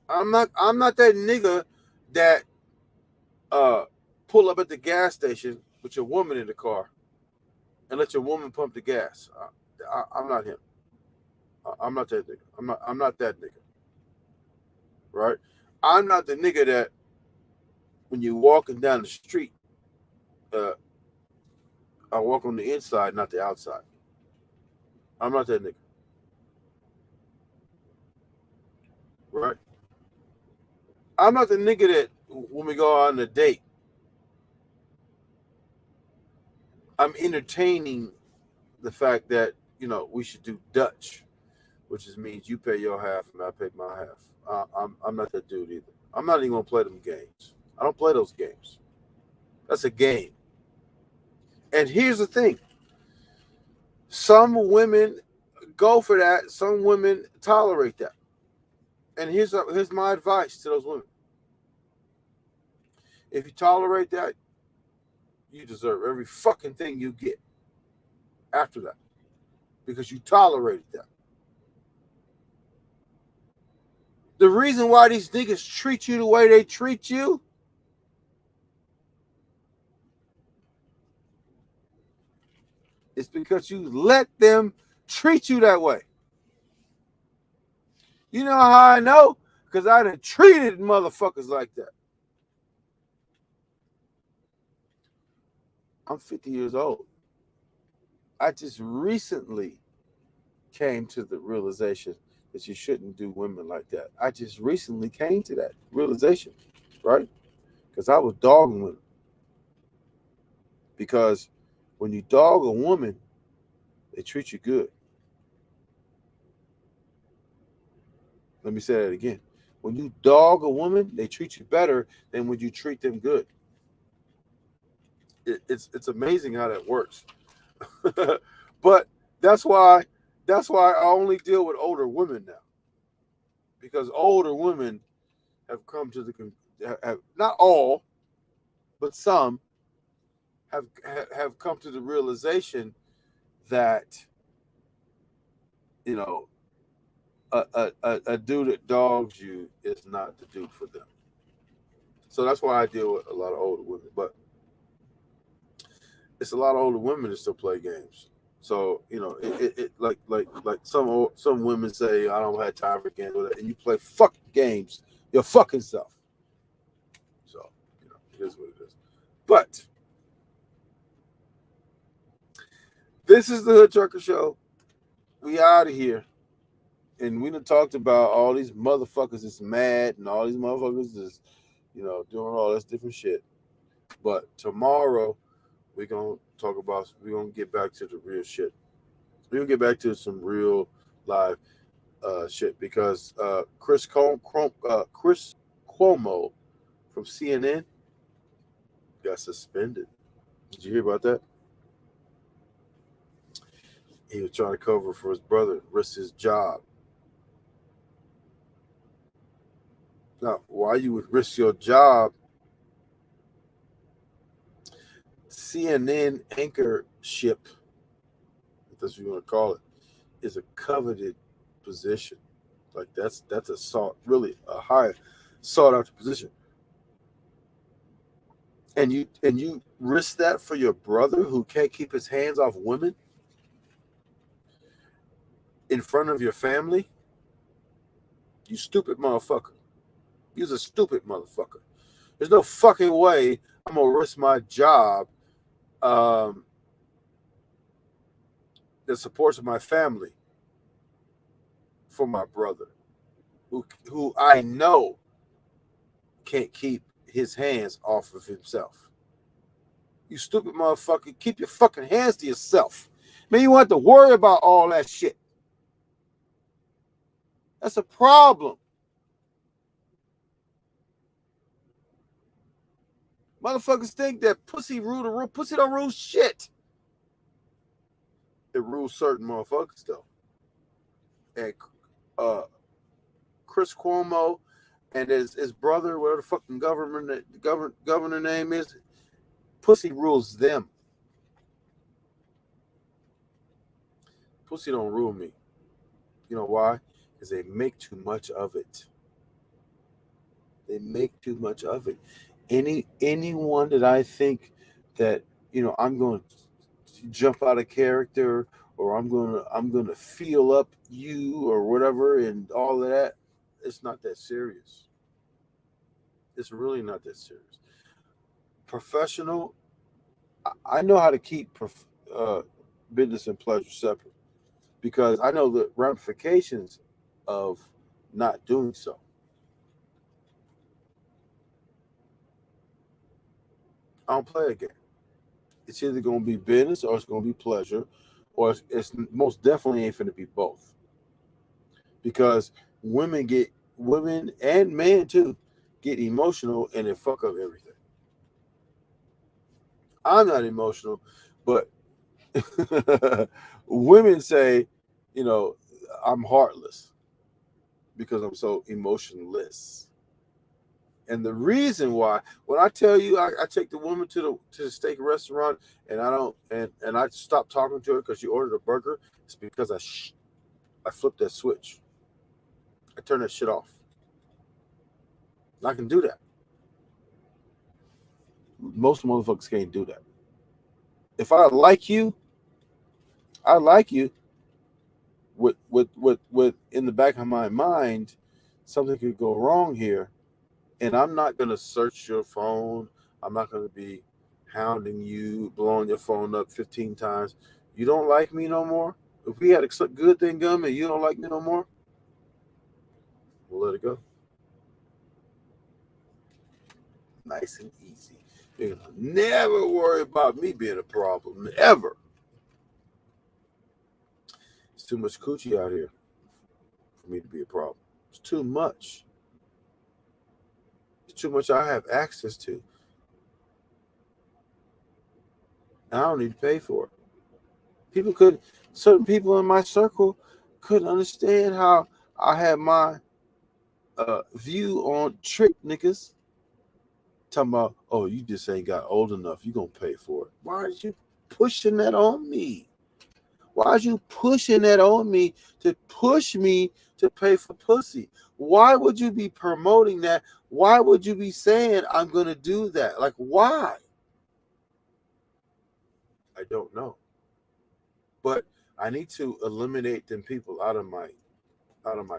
I'm not that nigga that uh pull up at the gas station with your woman in the car and let your woman pump the gas. I'm not him. I'm not that nigga. I'm not that nigga. Right? I'm not the nigga that when you're walking down the street, uh, I walk on the inside, not the outside. I'm not that nigga. Right? I'm not the nigga that when we go on a date, I'm entertaining the fact that we should do Dutch, which is means you pay your half and I pay my half. I'm not that dude either. I'm not even gonna play them games. I don't play those games. That's a game. And here's the thing: some women go for that. Some women tolerate that. And here's my advice to those women: if you tolerate that, you deserve every fucking thing you get after that because you tolerated that. The reason why these niggas treat you the way they treat you is because you let them treat you that way. You know how I know? Because I done treated motherfuckers like that. I'm 50 years old. I just recently came to the realization that you shouldn't do women like that. I just recently came to that realization. right? Because I was dogging women. Because when you dog a woman, they treat you good. Let me say that again. When you dog a woman, they treat you better than when you treat them good. It's amazing how that works. But that's why I only deal with older women now, because older women have come to have not all, but some have come to the realization that, you know, a dude that dogs you is not the dude for them. So that's why I deal with a lot of older women. But it's a lot of older women that still play games. So like some women say, I don't have time for games, and you play fucking games your fucking self. So it is what it is. But this is the Hood Trucker Show. We out of here. And we done talked about all these motherfuckers that's mad and all these motherfuckers that's, doing all this different shit. But tomorrow we're gonna get back to the real shit. We're gonna get back to some real live shit, because Chris Cuomo from CNN got suspended. Did you hear about that? He was trying to cover for his brother, risk his job. Now, why you would risk your job? CNN anchorship, if that's what you want to call it, is a coveted position. Like that's really a high sought after position. And you risk that for your brother who can't keep his hands off women in front of your family? You stupid motherfucker. You're a stupid motherfucker. There's no fucking way I'm gonna risk my job that supports my family for my brother who I know can't keep his hands off of himself. You stupid motherfucker. Keep your fucking hands to yourself. Man, you want to worry about all that shit. That's a problem. Motherfuckers think that pussy rule the rule. Pussy don't rule shit. It rules certain motherfuckers though. And Chris Cuomo and his brother, whatever the fucking governor name is, pussy rules them. Pussy don't rule me. You know why? Because they make too much of it. They make too much of it. Anyone that I think that I'm going to jump out of character, or I'm going to feel up you or whatever and all of that, it's not that serious. It's really not that serious. Professional, I know how to keep business and pleasure separate, because I know the ramifications of not doing so. I don't play a game. It's either going to be business or it's going to be pleasure, or it's most definitely ain't going to be both. Because women and men too get emotional and they fuck up everything. I'm not emotional, but women say, I'm heartless because I'm so emotionless. And the reason why, when I tell you, I take the woman to the steak restaurant and I don't and I stop talking to her because she ordered a burger, it's because I flipped that switch. I turn that shit off. I can do that. Most motherfuckers can't do that. If I like you, I like you. With in the back of my mind, something could go wrong here, and I'm not gonna search your phone. I'm not gonna be hounding you, blowing your phone up 15 times. You don't like me no more? If we had a good thing going and you don't like me no more, we'll let it go. Nice and easy. You're gonna never worry about me being a problem, ever. It's too much coochie out here for me to be a problem. It's too much. It's too much I have access to. And I don't need to pay for it. Certain people in my circle couldn't understand how I had my view on trick niggas. Talking about, oh, you just ain't got old enough. You gonna pay for it. Why are you pushing that on me? Why are you pushing that on me to push me to pay for pussy? Why would you be promoting that? Why would you be saying I'm gonna do that? Like, why? I don't know. But I need to eliminate them people out of my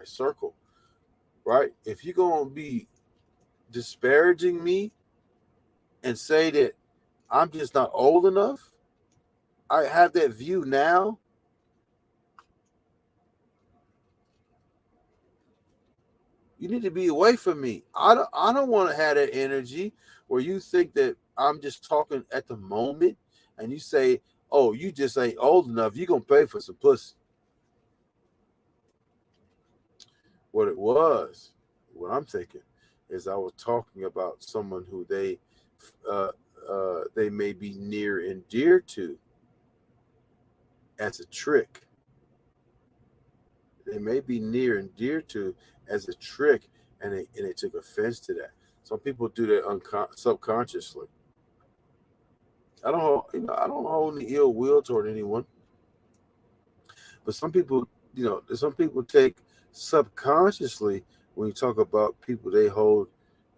circle, right? If you're gonna be disparaging me and say that I'm just not old enough, I have that view now. You need to be away from me. I don't want to have that energy where you think that I'm just talking at the moment and you say, oh, you just ain't old enough. You're going to pay for some pussy. What it was, what I'm thinking, is I was talking about someone who they may be near and dear to as a trick. They may be near and dear to as a trick, and they took offense to that. Some people do that subconsciously. I don't hold any ill will toward anyone, but some people, some people take subconsciously when you talk about people they hold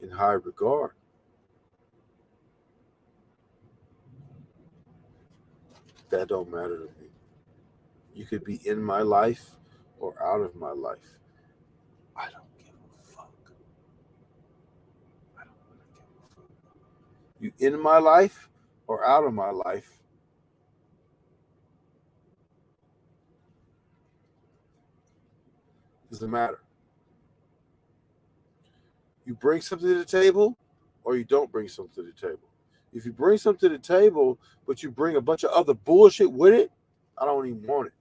in high regard. That don't matter to me. You could be in my life or out of my life. I don't give a fuck. I don't really give a fuck. You in my life or out of my life. Doesn't matter. You bring something to the table or you don't bring something to the table. If you bring something to the table, but you bring a bunch of other bullshit with it, I don't even want it.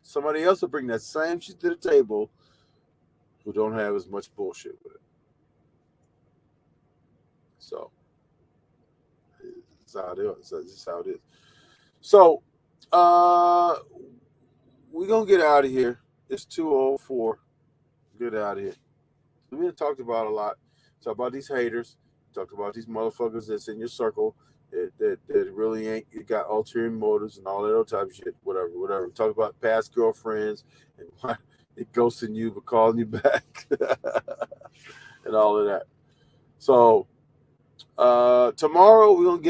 Somebody else will bring that same shit to the table who don't have as much bullshit with it. So, that's how it is. That's just how it is. So, we're going to get out of here. It's 2:04. Get out of here. We talked about a lot. Talk about these haters. Talked about these motherfuckers that's in your circle that really ain't, you got ulterior motives and all that other type of shit. Whatever. Talk about past girlfriends and why they ghosting you but calling you back and all of that. So tomorrow we're gonna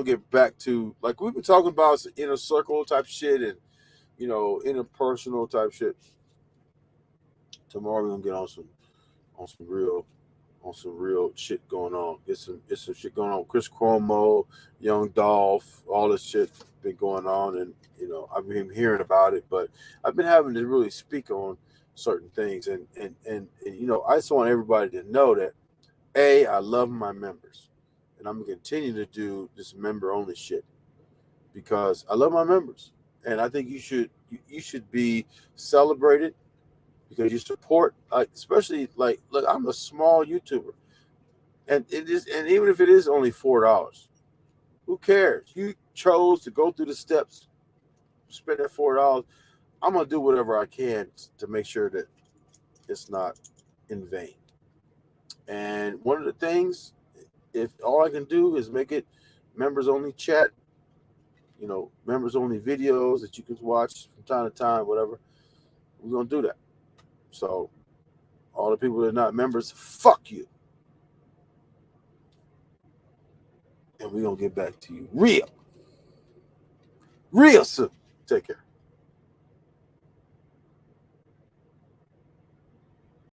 get back to, like we've been talking about, some inner circle type shit and interpersonal type shit. Tomorrow we're gonna get on some real shit going on. Get some shit going on. Chris Cuomo, Young Dolph, all this shit been going on, and I've been hearing about it, but I've been having to really speak on certain things, and I just want everybody to know that I love my members, and I'm gonna continue to do this member only shit because I love my members, and I think you should be celebrated because you support, like, especially, like, look, I'm a small YouTuber, and even if it is only $4, who cares? You chose to go through the steps, spend that $4. I'm gonna do whatever I can to make sure that it's not in vain. And one of the things, if all I can do is make it members only chat, members only videos that you can watch from time to time, whatever, we're gonna do that. So all the people that are not members, fuck you. And we're gonna get back to you real soon. Take care.